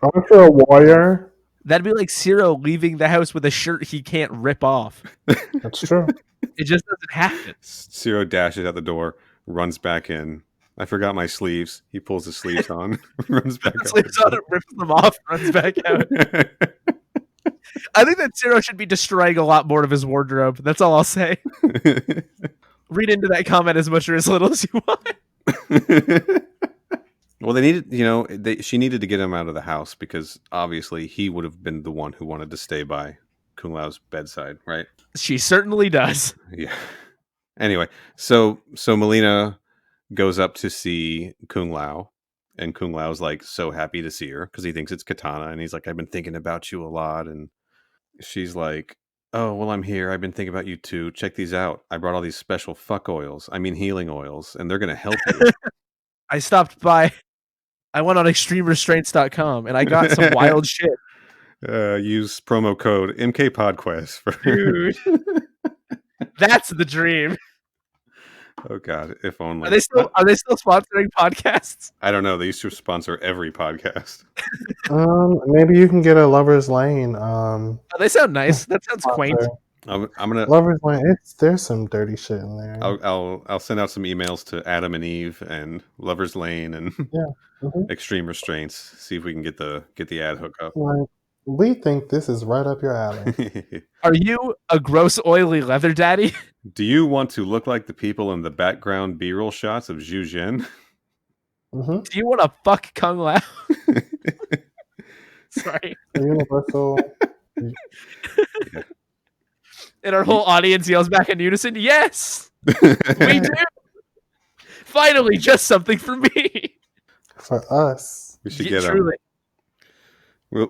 Aren't you a warrior? That'd be like Zero leaving the house with a shirt he can't rip off. That's true. It just doesn't happen. Zero dashes out the door, runs back in. I forgot my sleeves. He pulls his sleeves on, runs back out. Sleeves on, rips them off, runs back out. I think that Zero should be destroying a lot more of his wardrobe. That's all I'll say. Read into that comment as much or as little as you want. Well, they needed, she needed to get him out of the house because obviously he would have been the one who wanted to stay by Kung Lao's bedside, right? She certainly does. Yeah. Anyway, so Melina goes up to see Kung Lao, and Kung Lao's like so happy to see her because he thinks it's Katana, and he's like, I've been thinking about you a lot. And she's like, oh, well, I'm here. I've been thinking about you too. Check these out. I brought all these special healing oils, and they're going to help you. I stopped by. I went on extremerestraints.com and I got some wild shit. Use promo code MKPodquest for dude. That's the dream. Oh God, if only. Are they still sponsoring podcasts? I don't know. They used to sponsor every podcast. Maybe you can get a Lover's Lane. They sound nice. That sounds quaint. I'm gonna Lover's Lane. There's some dirty shit in there. I'll send out some emails to Adam and Eve and Lover's Lane and Extreme Restraints. See if we can get the ad hook up. Like, we think this is right up your alley. Are you a gross, oily leather daddy? Do you want to look like the people in the background B-roll shots of Zhu Zhen? Mm-hmm. Do you want to fuck Kung Lao? Sorry. The universal. And our whole audience yells back in unison, yes! We do! Finally, just something for me! For us. We should Yeah, get truly.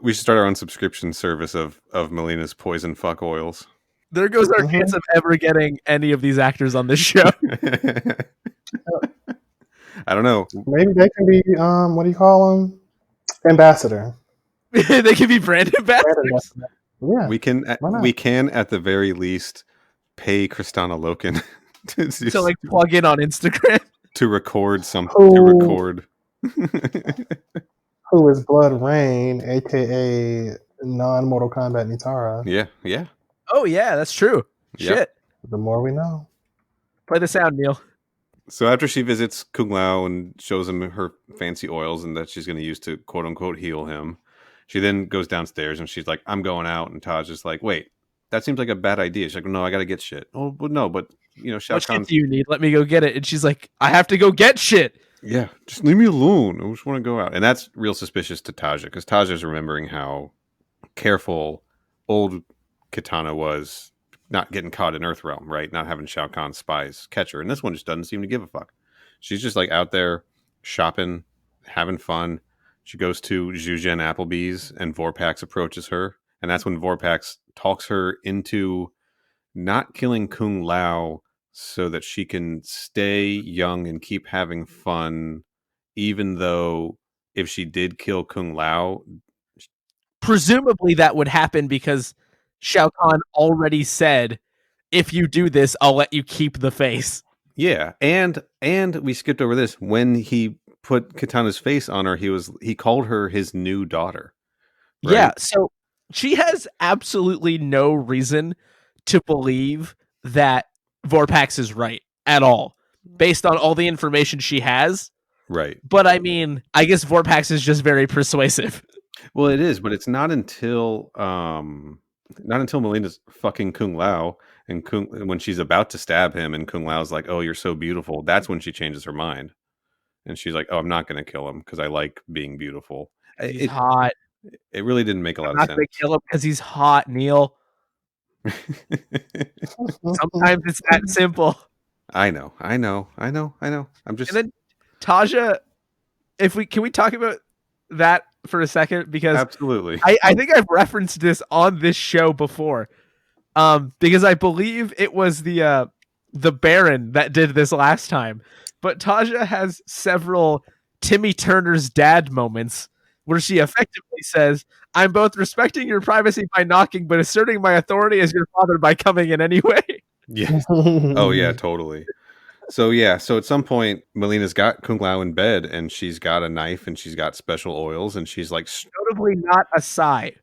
we should start our own subscription service of Melina's poison fuck oils. There goes our chance of ever getting any of these actors on this show. I don't know. Maybe they can be, what do you call them? Ambassador. They can be brand ambassadors. Yeah. We can why not? we can at the very least pay Kristana Loken To like plug in on Instagram. to record something. Who- To record. Who is Blood Rain, aka non-Mortal Kombat Nitara. Yeah. Oh yeah, that's true. Yep. Shit. The more we know. Play the sound, Neal. So after she visits Kung Lao and shows him her fancy oils and that she's going to use to quote unquote heal him, she then goes downstairs and she's like, "I'm going out." And Taj is like, "Wait, that seems like a bad idea." She's like, "No, I got to get shit." "Oh, but no, but you know, Shao What shit Kahn's do you need? Let me go get it. And she's like, I have to go get shit. Yeah, just leave me alone. I just want to go out." And that's real suspicious to Taja because Taja's remembering how careful old Kitana was not getting caught in Earthrealm, right? Not having Shao Kahn's spies catch her. And this one just doesn't seem to give a fuck. She's just like out there shopping, having fun. She goes to Zhujian Applebee's and Vorpax approaches her. And that's when Vorpax talks her into not killing Kung Lao so that she can stay young and keep having fun, even though if she did kill Kung Lao, Presumably that would happen because Shao Kahn already said, if you do this, I'll let you keep the face. yeah, and we skipped over this when he put Katana's face on her. He called her his new daughter. Right? Yeah, so she has absolutely no reason to believe that Vorpax is right at all, based on all the information she has. Right. But I mean, I guess Vorpax is just very persuasive. Well, it is, but it's not until Melina's fucking Kung Lao and when she's about to stab him and Kung Lao's like, "Oh, you're so beautiful." That's when she changes her mind. And she's like, "Oh, I'm not going to kill him because I like being beautiful." He's hot. It really didn't make a lot I'm of not sense. going to kill him because he's hot, Neal. Sometimes it's that simple. I know. I'm just And then Taja, can we talk about that for a second? Because absolutely. I think I've referenced this on this show before. Because I believe it was the Baron that did this last time. But Taja has several Timmy Turner's dad moments where she effectively says, "I'm both respecting your privacy by knocking, but asserting my authority as your father by coming in anyway." Yeah. Oh yeah, totally. So at some point, Melina's got Kung Lao in bed, and she's got a knife, and she's got special oils, and she's like, Notably not a sigh.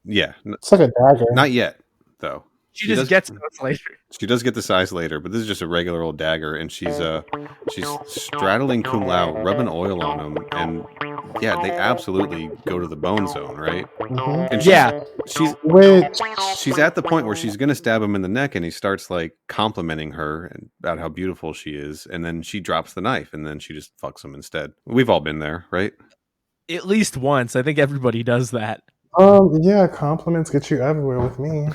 yeah, It's like a dagger. not yet though. She just gets to us later. She does get the size later, but this is just a regular old dagger, and she's straddling Kung Lao, rubbing oil on him, and yeah, they absolutely go to the bone zone, right? Mhm. And she's at the point where she's gonna stab him in the neck, and he starts like complimenting her about how beautiful she is, and then she drops the knife, and then she just fucks him instead. We've all been there, right? At least once. I think everybody does that. Yeah, compliments get you everywhere with me.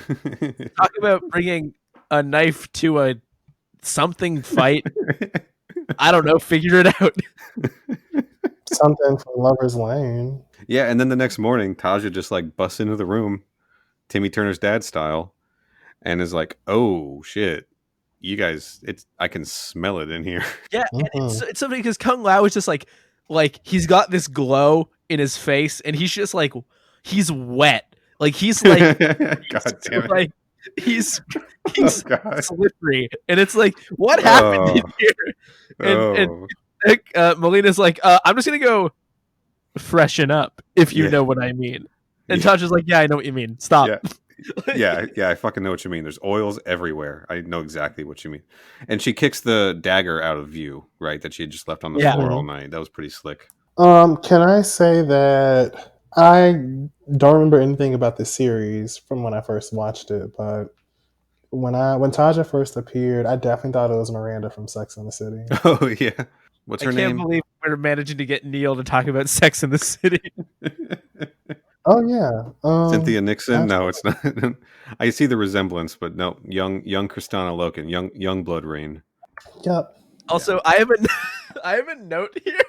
Talk about bringing a knife to a something fight. I don't know. Figure it out. Something from Lover's Lane. Yeah, and then the next morning, Taja just like busts into the room, Timmy Turner's dad style, and is like, "Oh shit, you guys! I can smell it in here." Yeah, and it's something because Kung Lao is just like he's got this glow in his face, and he's just like he's wet, like he's like God damn it! like he's God. slippery, and it's like what happened in here? And Melina's like, I'm just gonna go freshen up, if you know what I mean. And Tasha's like, yeah, I know what you mean. Stop. Yeah. Yeah, I fucking know what you mean. There's oils everywhere. I know exactly what you mean. And she kicks the dagger out of view, right? That she had just left on the floor all night. That was pretty slick. Can I say that I don't remember anything about the series from when I first watched it, but when Taja first appeared, I definitely thought it was Miranda from Sex and the City. Oh yeah. What's her I can't name? believe we're managing to get Neal to talk about Sex in the City. Oh yeah. Cynthia Nixon? No, absolutely. it's not. I see the resemblance, but no, young Kristana Loken, young blood rain. Yep. Also, I have I have a note here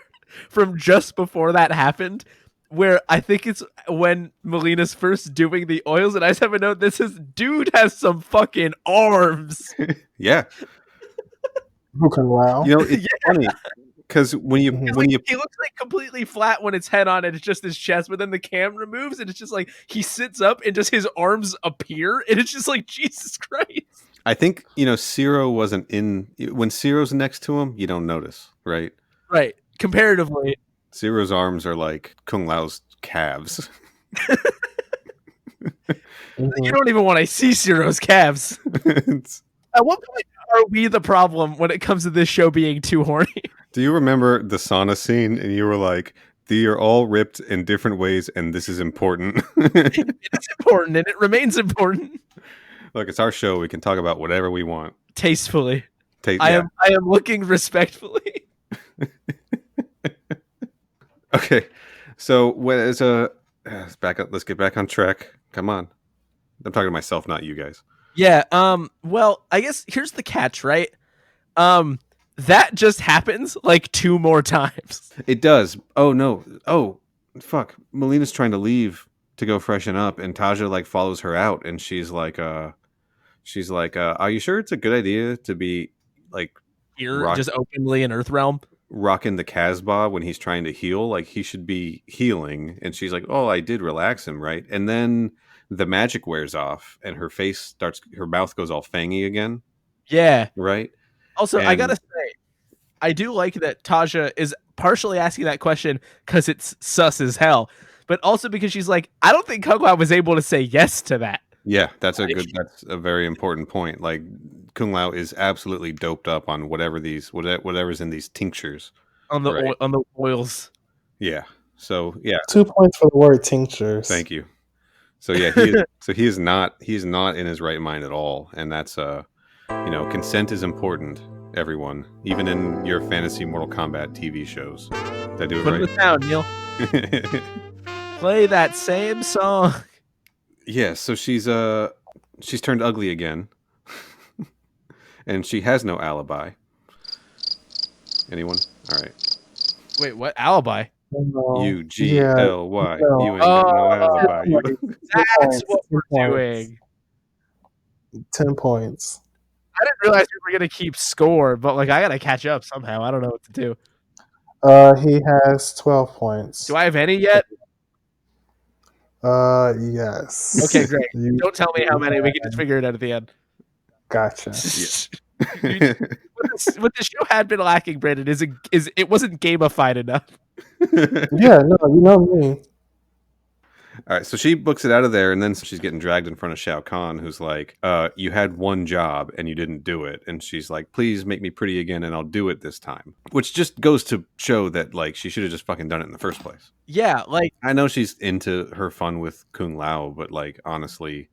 from just before that happened, where I think it's when Melina's first doing the oils, and I just have a note that says, "Dude has some fucking arms." Yeah, Who can wow? you know it's funny because when you Mhm. when you He looks like completely flat when it's head on and it's just his chest, but then the camera moves and it's just like he sits up and just his arms appear, and it's just like Jesus Christ. I think Ciro wasn't in when Ciro's next to him. You don't notice, right? Right. Comparatively, Ciro's arms are like Kung Lao's calves. you Mhm. don't even want to see Ciro's calves. It's- At what point are we the problem when it comes to this show being too horny? Do you remember the sauna scene? And you were like, "They are all ripped in different ways, and this is important." It's important and it remains important. Look, it's our show. We can talk about whatever we want. Tastefully. Yeah. I am looking respectfully. Okay. So let's back up. Let's get back on track. Come on. I'm talking to myself, not you guys. Yeah, well, I guess here's the catch, right? That just happens like 2 more times. It does. Oh no. Oh fuck. Melina's trying to leave to go freshen up, and Taja like follows her out, and she's like, are you sure it's a good idea to be like Here, just openly in Earthrealm. rocking the Casbah when he's trying to heal? Like he should be healing. And she's like, oh, I did relax him, right? And then the magic wears off, and her mouth goes all fangy again, Yeah. right? Also, I And- gotta say, I do like that Taja is partially asking that question because it's sus as hell, but also because she's like, I don't think Kung Lao was able to say yes to that. Yeah, that's a very important point. Like Kung Lao is absolutely doped up on whatever's in these tinctures. On the Right. on the oils. Yeah. So yeah, 2 points for the word tinctures. thank you. So yeah, he is not in his right mind at all, and that's consent is important, everyone, even in your fantasy Mortal Kombat TV shows. Did I do Put it it down, Neal. right? Play that same song. Yeah, so she's turned ugly again. And she has no alibi. Anyone? All right. Wait, what alibi? No. UGLY. no. You ain't got no alibi. You- That's what we're 10 points. doing. 10 points. I didn't realize we were gonna keep score, but like I gotta catch up somehow. I don't know what to do. He has 12 points. Do I have any yet? Yes. Okay, great. You Don't tell me how many. We can just figure it out at the end. gotcha. What the show had been lacking, Brandon, is it wasn't gamified enough. Yeah, no, you know me. All right, so she books it out of there, and then she's getting dragged in front of Shao Kahn, who's like, you had one job and you didn't do it. And she's like, please make me pretty again and I'll do it this time. Which just goes to show that like she should have just fucking done it in the first place. Yeah, like, I know she's into her fun with Kung Lao, but like honestly,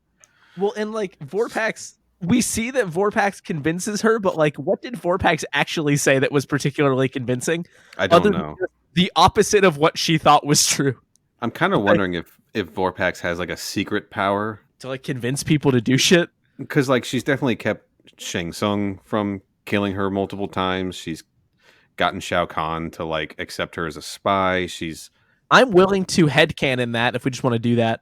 well, and like Vorpax, we see that Vorpax convinces her, but like, what did Vorpax actually say that was particularly convincing? I don't Other know. than the opposite of what she thought was true. I'm kind of wondering if Vorpax has like a secret power, To like convince people to do shit. because like she's definitely kept Shang Tsung from killing her multiple times. She's gotten Shao Kahn to like accept her as a spy. I'm willing to headcanon that if we just want to do that.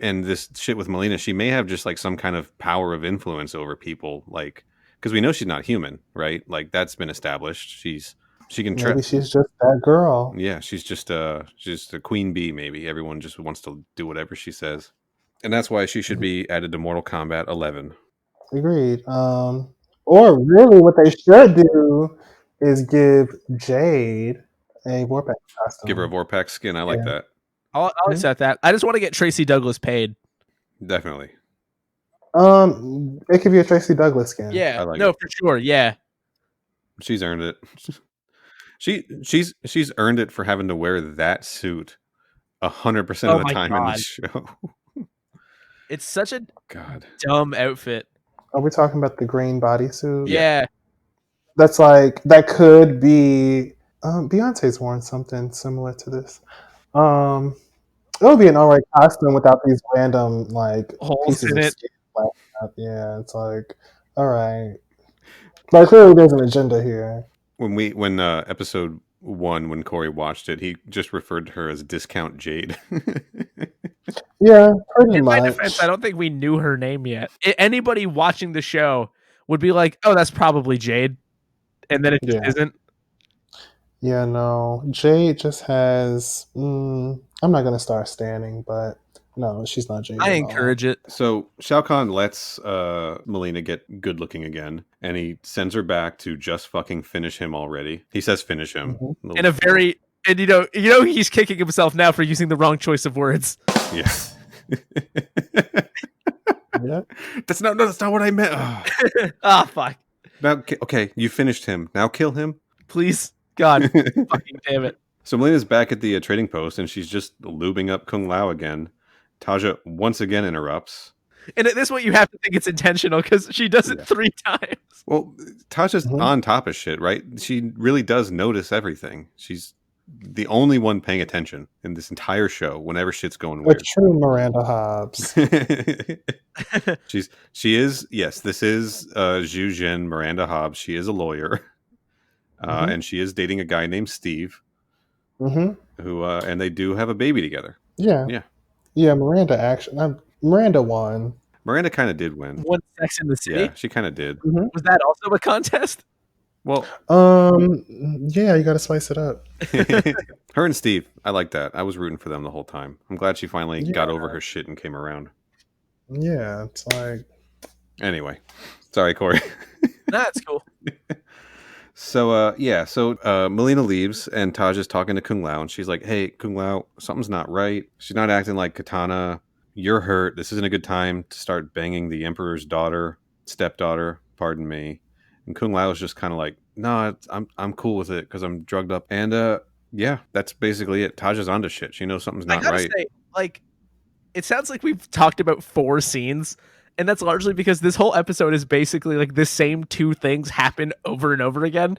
And this shit with Melina, she may have just like some kind of power of influence over people, like because we know she's not human, right? Like that's been established. She can Maybe she's just that girl. Yeah, she's just a queen bee. Maybe everyone just wants to do whatever she says, and that's why she should be added to Mortal Kombat 11. Agreed. Or really, what they should do is give Jade a Warpath costume. Give her a Vorpax skin. I like Yeah. that. I'll accept that. I just want to get Tracy Douglas paid. Definitely. It could be a Tracy Douglas skin. Yeah, I like no, it. for sure. Yeah, She's earned it. She's earned it for having to wear that suit 100% Oh of the my time in God. the show. it's such a God. dumb outfit. Are we talking about the green bodysuit? Yeah, That's like, that could be Beyonce's worn something similar to this. Um, it would be an alright costume without these random like Holes pieces in of it. skin flapping up. Yeah, it's like all right. Like clearly, there's an agenda here. When episode 1, when Corey watched it, he just referred to her as Discount Jade. Yeah, pretty In my much. defense, I don't think we knew her name yet. Anybody watching the show would be like, "Oh, that's probably Jade," and then it just Yeah. isn't. Yeah, no. Jade just has. I'm not gonna start standing, but no, she's not Jade I at all. encourage it. So Shao Kahn lets Melina get good looking again, and he sends her back to just fucking finish him already. He says finish him. Mhm. In a very, and you know he's kicking himself now for using the wrong choice of words. Yeah. Yeah. That's not what I meant. Ah, fuck. Now, okay, you finished him. Now kill him. Please, God, fucking damn it. So Melina's back at the trading post, and she's just lubing up Kung Lao again. Taja once again interrupts. And at this point, you have to think it's intentional because she does it 3 times. Well, Tasha's Mhm. on top of shit, right? She really does notice everything. She's the only one paying attention in this entire show whenever shit's going A weird. true Miranda Hobbs. She is, yes, this is Zhu Jin, Miranda Hobbs. She is a lawyer. Mhm. And she is dating a guy named Steve, Mm-hmm. who and they do have a baby together. Yeah. Yeah. Yeah, Miranda won. Miranda kind of did win. One Sex in the City. Yeah, she kind of did. Was that also a contest? Well, yeah, you got to spice it up. her and Steve, I like that. I was rooting for them the whole time. I'm glad she finally got Yeah. over her shit and came around. Yeah, it's like Anyway, sorry, Corey. That's cool. So Melina leaves and Taja's talking to Kung Lao and she's like, "Hey, Kung Lao, something's not right. She's not acting like Katana. You're hurt. This isn't a good time to start banging the Emperor's stepdaughter, pardon me." And Kung Lao is just kind of like, "No, I'm cool with it because I'm drugged up." And yeah, that's basically it. Taja's onto shit. She knows something's not I gotta right. say, like, it sounds like we've talked about 4 scenes, and that's largely because this whole episode is basically like the same 2 things happen over and over again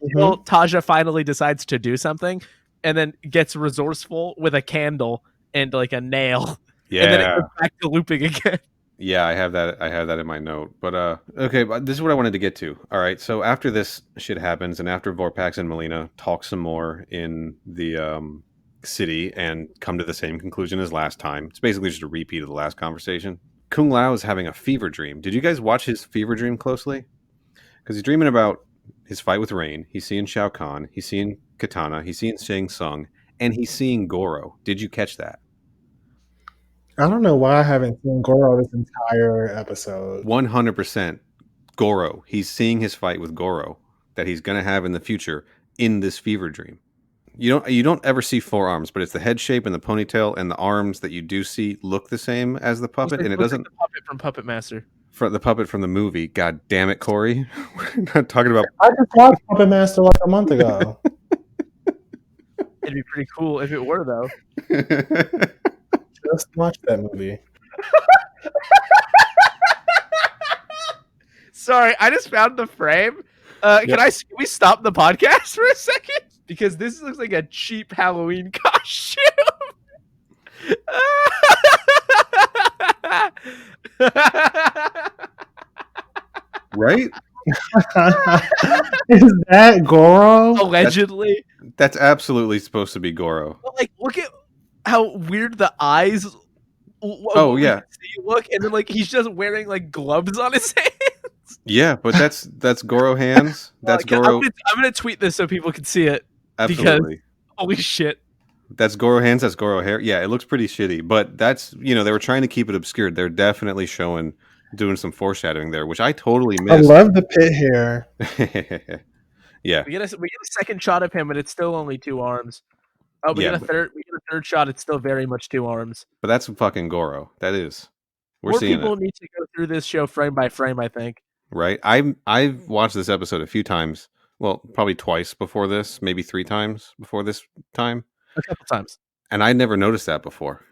until Taja finally decides to do something, and then gets resourceful with a candle and like a nail, and then it Yeah. goes back to looping again. Yeah, I have that in my note. But okay, but this is what I wanted to get to. All right, so after this shit happens, and after Vorpax and Melina talk some more in the city and come to the same conclusion as last time, it's basically just a repeat of the last conversation. Kung Lao is having a fever dream. Did you guys watch his fever dream closely? Because he's dreaming about his fight with Rain. He's seeing Shao Kahn. He's seeing Katana. He's seeing Shang Tsung, and he's seeing Goro. Did you catch that? I don't know why I haven't seen Goro this entire episode. 100% Goro. He's seeing his fight with Goro that he's going to have in the future in this fever dream. You don't ever see 4 arms, but it's the head shape and the ponytail, and the arms that you do see look the same as the puppet, and it Looks doesn't. like the puppet from Puppet Master. The puppet from the movie. God damn it, Corey! We're not talking about. I just watched Puppet Master like a month ago. It'd be pretty cool if it were, though. Just watched that movie. Sorry, I just found the frame. Can we stop the podcast for a second? Because this looks like a cheap Halloween costume. Right? Is that Goro? Allegedly. That's absolutely supposed to be Goro. But, like, look at how weird the eyes. Oh, yeah. Look, and then like he's just wearing like gloves on his hands. Yeah, but that's Goro hands. That's Goro. I'm gonna tweet this so people can see it. Absolutely. Holy shit. That's Goro hands. That's Goro hair. Yeah, it looks pretty shitty, but that's they were trying to keep it obscured. They're definitely doing some foreshadowing there, which I totally I missed. love the pit hair. Yeah, We get a second shot of him, but it's still only 2 arms. Oh, we get a third shot. It's still very much 2 arms. but that's fucking Goro. That is. We're More seeing people it, need to go through this show frame by frame, I think. right? I've watched this episode a few times. Well, probably twice before this, maybe 3 times before this time, A couple times. and I never noticed that before.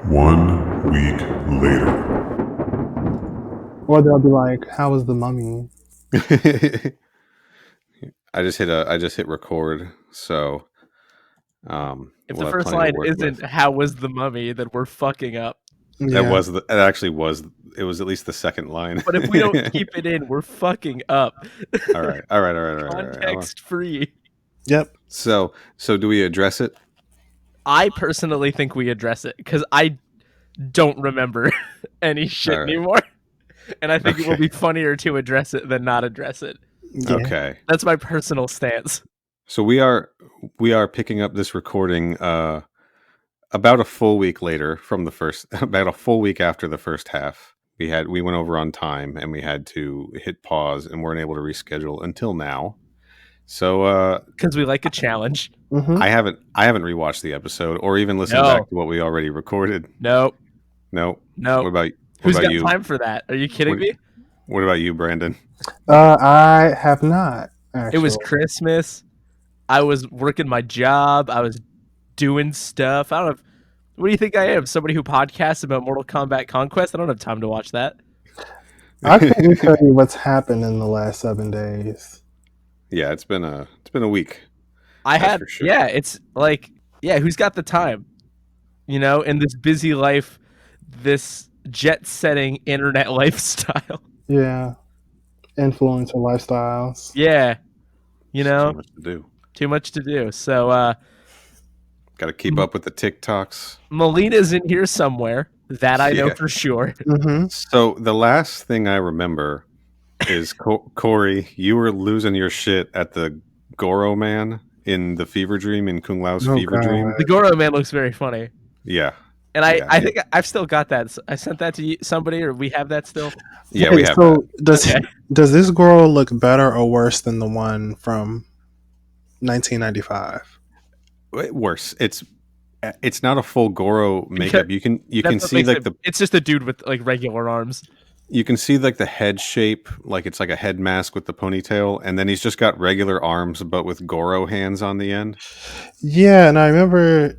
1 week later. Or they'll be like, "How was the mummy?" I just hit record. So, If we'll the have first plenty to line work isn't with. "How was the mummy?" then we're fucking up. Yeah. It actually was. It was at least the second line. But if we don't keep it in, we're fucking up. all right. Context free. Yep. So do we address it? I personally think we address it because I don't remember any shit All right. anymore, and I think it will Okay. be funnier to address it than not address it. Yeah. Okay. That's my personal stance. So we are picking up this recording about a full week later from the first, about a full week after the first half. We went over on time and we had to hit pause and weren't able to reschedule until now. So Because we like a challenge. Mm-hmm. I haven't rewatched the episode or even listened No. back to what we already recorded. Nope. No. Nope. What about Who's got you? time for that? Are you kidding me? What about you, Brandon? I have not actually. It was Christmas. I was working my job. I was doing stuff. I don't know. What do you think I am? Somebody who podcasts about Mortal Kombat Conquest? I don't have time to watch that. I couldn't tell you what's happened in the last 7 days. Yeah, it's been a week. For sure. Yeah, it's like, who's got the time? You know, in this busy life, this jet-setting internet lifestyle. Yeah. Influencer lifestyles. Yeah. You know? Too much to do. Too much to do. So, got to keep up with the TikToks. Melina's in here somewhere. That I know for sure. Mm-hmm. So the last thing I remember is Corey, you were losing your shit at the Goro Man in the Fever Dream, in Kung Lao's Fever God. Dream. The Goro Man looks very funny. Yeah. And I think I've still got that. I sent that to somebody, or we have that still. Yeah, we have so that. Does this girl look better or worse than the one from 1995? Worse. It's not a full Goro makeup. You can see like it's just a dude with like regular arms. You can see like the head shape, like it's like a head mask with the ponytail, and then he's just got regular arms but with Goro hands on the end. Yeah, and I remember,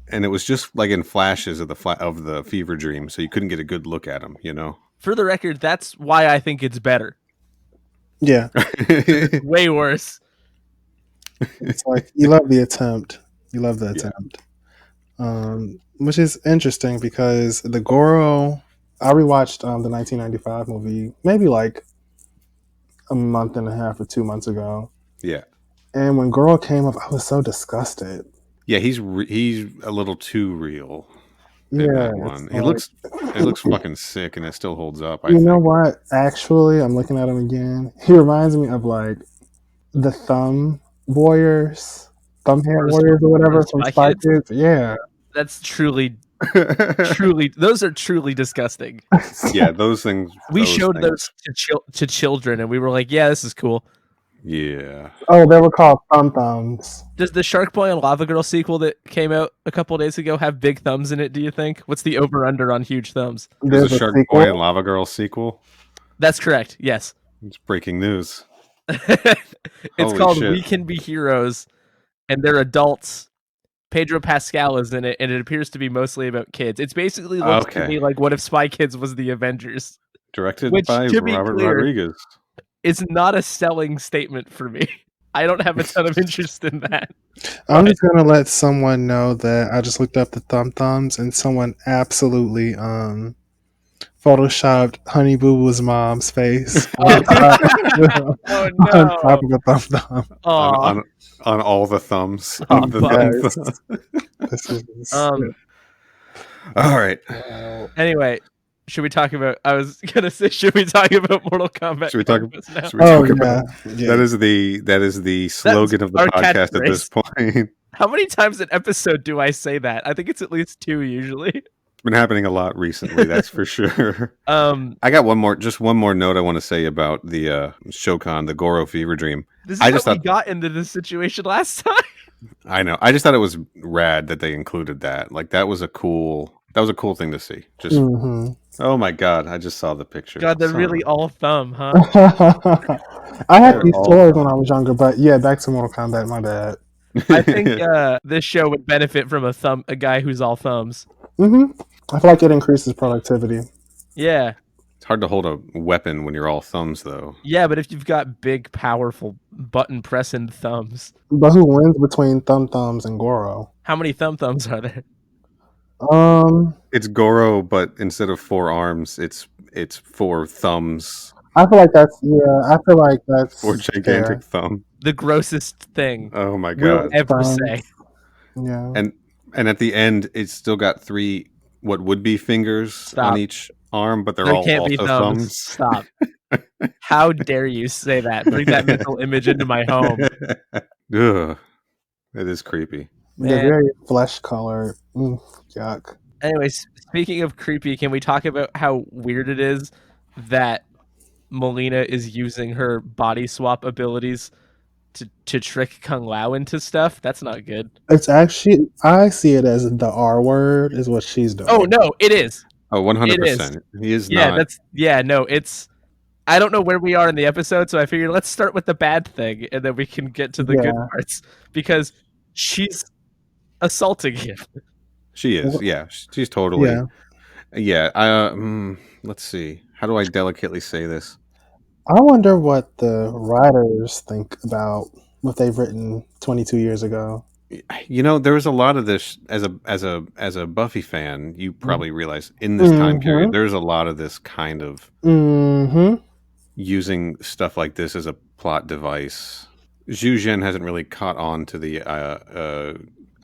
and it was just like in flashes of the Fever Dream, so you couldn't get a good look at him, you know. For the record, that's why I think it's better. Yeah. It's way worse. It's like you love the attempt. You love the attempt. Which is interesting because the Goro, I rewatched the 1995 movie maybe like a month and a half or 2 months ago. Yeah. And when Goro came up, I was so disgusted. Yeah, he's a little too real. Yeah, one. It looks fucking sick, and it still holds up. You know what? Actually, I'm looking at him again. He reminds me of like the Thumb Warriors, Thumbhand Warriors, or whatever from Spy Kids. Yeah, that's truly. Those are truly disgusting. Yeah, those things. We showed those to children, and we were like, "Yeah, this is cool." Yeah. Oh, they were called Thumbs. Does the Shark Boy and Lava Girl sequel that came out a couple days ago have big thumbs in it? Do you think? What's the over/under on huge thumbs? There's a Shark Boy and Lava Girl sequel. That's correct. Yes. It's breaking news. It's called We Can Be Heroes, and they're adults. Pedro Pascal is in it, and it appears to be mostly about kids. It's basically looks to me like what if Spy Kids was the Avengers. Directed by Robert Rodriguez. It's not a selling statement for me. I don't have a ton of interest in that. I'm just gonna let someone know that I just looked up the thumbs, and someone absolutely photoshopped Honey Boo Boo's mom's face on top of the thumb. On all the thumbs. All right. Anyway, should we talk about? I was gonna say, should we talk about Mortal Kombat? Should we talk about? Yeah. That is the slogan of the podcast at this point. How many times an episode do I say that? I think it's at least 2 usually. It's been happening a lot recently, that's for sure. I got one more note I want to say about the Shokan, the Goro Fever Dream. This is how we got into this situation last time. I know. I just thought it was rad that they included that. Like that was a cool thing to see. Just oh my god, I just saw the picture. God, they're really all thumb, huh? I had these toys when I was younger, but yeah, back to Mortal Kombat. My bad. I think this show would benefit from a guy who's all thumbs. I feel like it increases productivity. Yeah. It's hard to hold a weapon when you're all thumbs, though. Yeah, but if you've got big, powerful button pressing thumbs, But who wins between Thumb Thumbs and Goro? how many thumbs are there? It's Goro, but instead of 4 arms, it's 4 thumbs, I feel like I feel like 4 that's gigantic fair. thumb. The grossest thing Oh my we'll god! ever Thumbs. say. Yeah. And at the end, it's still got 3 what would be fingers Stop. on each arm, but they're There all can't be also thumbs. thumbs. Stop. How dare you say that? Bring that mental image into my home. Ugh, it is creepy. They're Man. very flesh colored. Yuck. Anyways, speaking of creepy, can we talk about how weird it is that Melina is using her body swap abilities to trick Kung Lao into stuff? That's not good. It's actually, I see it as the R word is what she's doing. Oh no, it is. Oh, 100%. He is Yeah, not. it's I don't know where we are in the episode, so I figured let's start with the bad thing and then we can get to the good parts because she's assaulting him. She is. Yeah, she's totally. Yeah. Yeah. Let's see. How do I delicately say this? I wonder what the writers think about what they've written 22 years ago. You know, there was a lot of this as a Buffy fan. You probably realize in this time period, there's a lot of this kind of using stuff like this as a plot device. Zhu Zhen hasn't really caught on to the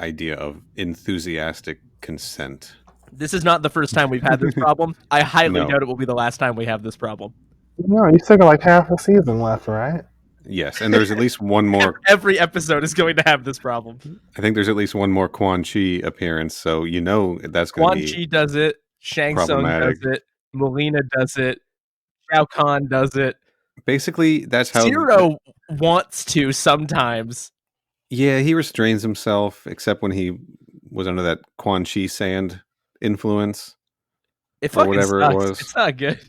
idea of enthusiastic consent. This is not the first time we've had this problem. I highly No. doubt it will be the last time we have this problem. No, you still got like half a season left, right? Yes, and there's at least one more. Every episode is going to have this problem. I think there's at least one more Quan Chi appearance, so you know that's going to Quan be Chi does it. Shang Tsung problematic. does it. Melina does it. Shao Kahn does it. Basically, that's how Zero wants to sometimes. Yeah, he restrains himself, except when he was under that Quan Chi sand influence. It or fucking whatever sucks. it was. It's not good.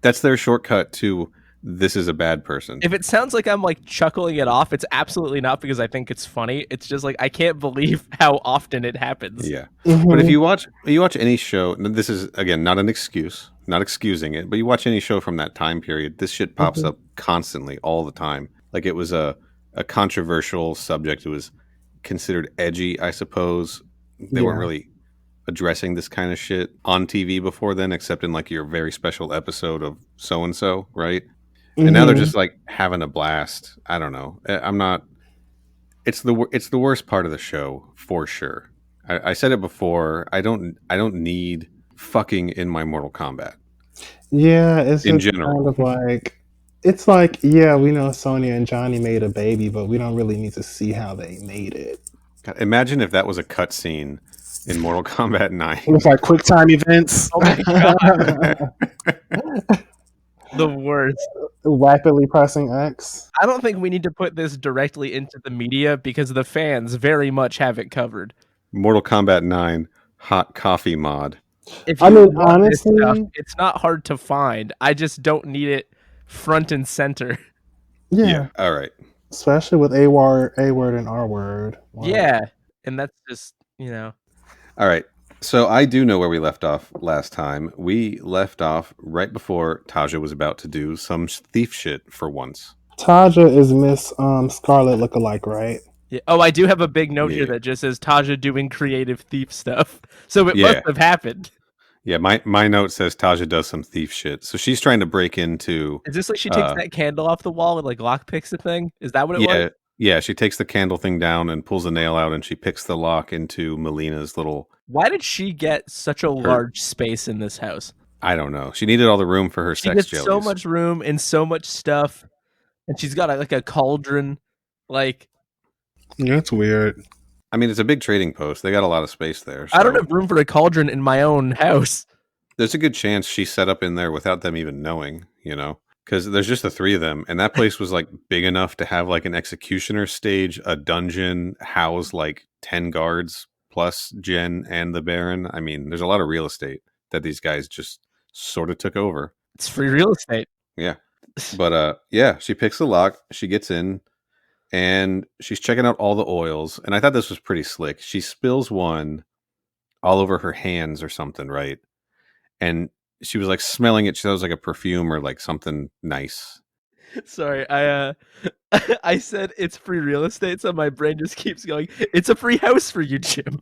That's their shortcut to this is a bad person. If it sounds like I'm like chuckling it off, it's absolutely not because I think it's funny. It's just like I can't believe how often it happens. Yeah. But if you watch any show, this is again not an excuse, not excusing it, but you watch any show from that time period, this shit pops up constantly all the time. Like it was a controversial subject. It was considered edgy, I suppose. They weren't really addressing this kind of shit on TV before then, except in like your very special episode of so and so, right? And now they're just like having a blast. I don't know. I'm not. It's the worst part of the show for sure. I said it before. I don't need fucking in my Mortal Kombat. Yeah, it's in just general. kind of like it's like we know Sonya and Johnny made a baby, but we don't really need to see how they made it. God, imagine if that was a cutscene in Mortal Kombat 9. It was like quick time events. Oh my god. The worst. Rapidly pressing X. I don't think we need to put this directly into the media because the fans very much have it covered. Mortal Kombat 9 hot coffee mod. If I you mean, want this honestly, stuff, it's not hard to find. I just don't need it front and center. Yeah. All right. Especially with A word and R word. Wow. Yeah. And that's just, All right. So I do know where we left off last time. We left off right before Taja was about to do some thief shit for once. Taja is Miss Scarlet lookalike, right? yeah. Oh, I do have a big note here that just says Taja doing creative thief stuff. So it must have happened. Yeah, my note says Taja does some thief shit. So she's trying to break into... Is this like she takes that candle off the wall and like lock picks the thing? Is that what it was? Yeah, she takes the candle thing down and pulls a nail out and she picks the lock into Melina's little... Why did she get such a large space in this house? I don't know. She needed all the room for her sex jellies. So much room and so much stuff. And she's got like a cauldron. Like... That's weird. I mean, it's a big trading post. They got a lot of space there. So. I don't have room for a cauldron in my own house. There's a good chance she set up in there without them even knowing, because there's just the 3 of them. And that place was like big enough to have like an executioner stage, a dungeon, house like 10 guards plus Jen and the Baron. I mean, there's a lot of real estate that these guys just sort of took over. It's free real estate. Yeah. But she picks the lock. She gets in. And she's checking out all the oils. And I thought this was pretty slick. She spills one all over her hands or something, right? And she was like smelling it. She thought it was like a perfume or like something nice. Sorry, I I said it's free real estate, so my brain just keeps going. It's a free house for you, Jim.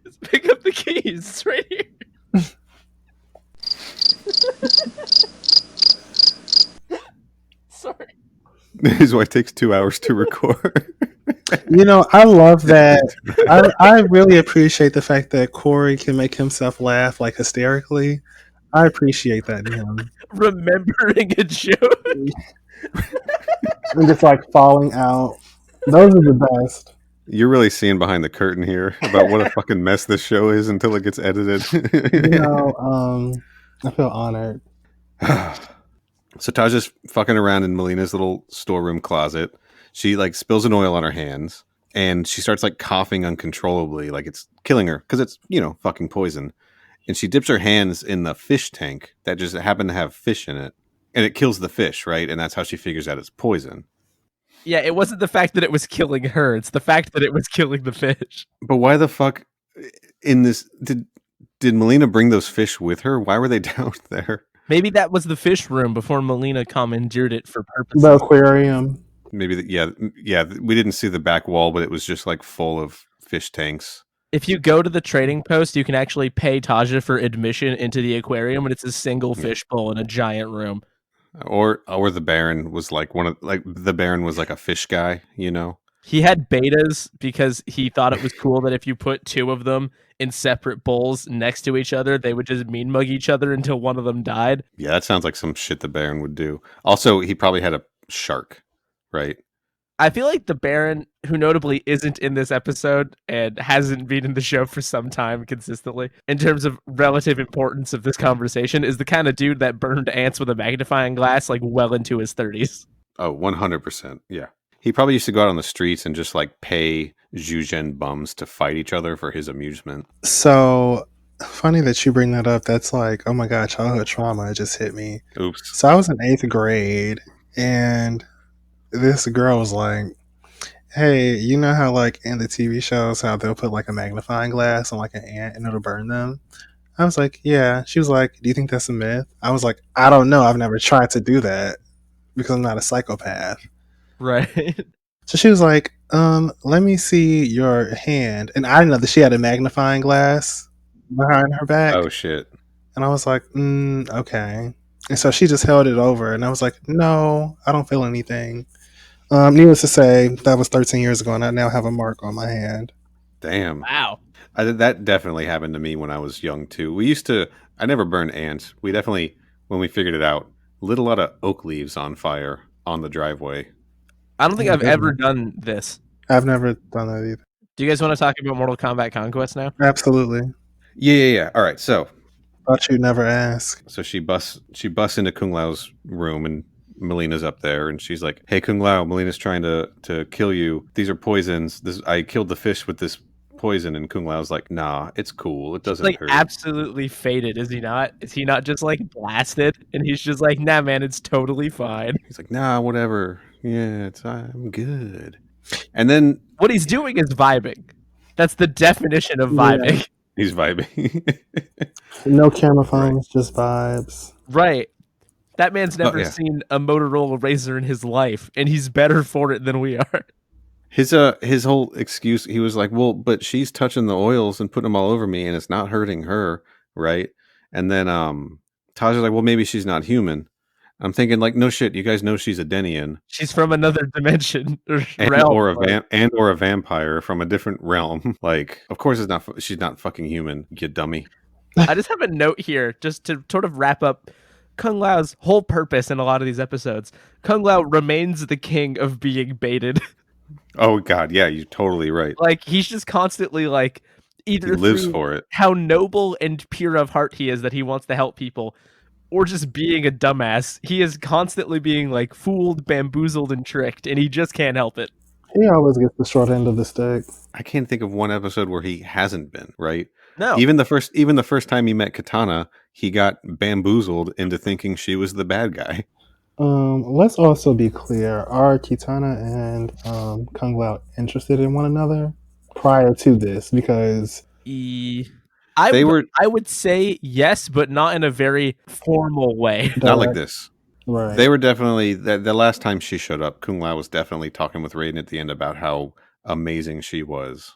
Just pick up the keys. It's right here. Sorry. This is why it takes 2 hours to record. You know, I love that. I really appreciate the fact that Corey can make himself laugh like hysterically. I appreciate that in him. Remembering a joke. And just like falling out. Those are the best. You're really seeing behind the curtain here about what a fucking mess this show is until it gets edited. You know, I feel honored. So Taja's fucking around in Melina's little storeroom closet. She like spills an oil on her hands and she starts like coughing uncontrollably, like it's killing her because it's, you know, fucking poison. And she dips her hands in the fish tank that just happened to have fish in it. And it kills the fish, right? And that's how she figures out it's poison. Yeah, it wasn't the fact that it was killing her. It's the fact that it was killing the fish. But why the fuck in this did Melina bring those fish with her? Why were they down there? Maybe that was the fish room before Melina commandeered it for purposes. The aquarium. Maybe yeah. We didn't see the back wall, but it was just like full of fish tanks. If you go to the trading post, you can actually pay Taja for admission into the aquarium, and it's a single fish bowl in a giant room. Or the Baron was like the Baron was like a fish guy, you know. He had betas because he thought it was cool that if you put two of them in separate bowls next to each other, they would just mean mug each other until one of them died. Yeah, that sounds like some shit the Baron would do. Also, he probably had a shark, right? I feel like the Baron, who notably isn't in this episode and hasn't been in the show for some time consistently, in terms of relative importance of this conversation, is the kind of dude that burned ants with a magnifying glass like well into his 30s. Oh, 100%. Yeah. He probably used to go out on the streets and just like pay Zhuzhen bums to fight each other for his amusement. So funny that you bring that up. That's like, oh my god, childhood trauma just hit me. Oops. So I was in 8th grade and this girl was like, hey, you know how like in the TV shows how they'll put like a magnifying glass on like an ant and it'll burn them? I was like, yeah. She was like, do you think that's a myth? I was like, I don't know. I've never tried to do that because I'm not a psychopath. Right. So she was like, let me see your hand. And I didn't know that she had a magnifying glass behind her back. Oh, shit. And I was like, okay. And so she just held it over. And I was like, no, I don't feel anything. Needless to say, that was 13 years ago, and I now have a mark on my hand. Damn. Wow. That definitely happened to me when I was young, too. I never burned ants. We definitely, when we figured it out, lit a lot of oak leaves on fire on the driveway. I don't think I've ever done this. I've never done that either. Do you guys want to talk about Mortal Kombat Conquest now? Absolutely. Yeah. All right, so. Thought you'd never ask. So she busts into Kung Lao's room, and Melina's up there, and she's like, hey, Kung Lao, Melina's trying to kill you. These are poisons. I killed the fish with this poison. And Kung Lao's like, nah, it's cool. It doesn't hurt. Absolutely faded, is he not? Is he not just like blasted? And he's just like, nah, man, it's totally fine. He's like, nah, whatever. Yeah, I'm good. And then what he's doing is vibing. That's the definition of vibing. Yeah. He's vibing. No camera phones, just vibes. Right. That man's never seen a Motorola Razr in his life, and he's better for it than we are. His whole excuse, he was like, well, but she's touching the oils and putting them all over me, and it's not hurting her, right? And then Taja's like, well, maybe she's not human. I'm thinking, like, no shit, you guys know she's a Denian. She's from another dimension or a vampire from a different realm. Like, of course she's not fucking human, you dummy. I just have a note here, just to sort of wrap up Kung Lao's whole purpose in a lot of these episodes. Kung Lao remains the king of being baited. Oh god, yeah, you're totally right. Like, he's just constantly like, either he lives for it, how noble and pure of heart he is that he wants to help people, or just being a dumbass. He is constantly being like fooled, bamboozled, and tricked, and he just can't help it. He always gets the short end of the stick. I can't think of one episode where he hasn't been, right? No. Even the first time he met Katana, he got bamboozled into thinking she was the bad guy. Let's also be clear. Are Kitana and Kung Lao interested in one another prior to this? Because They were I would say yes, but not in a very formal way. not like Direct. this. Right. They were definitely the last time she showed up, Kung Lao was definitely talking with Raiden at the end about how amazing she was,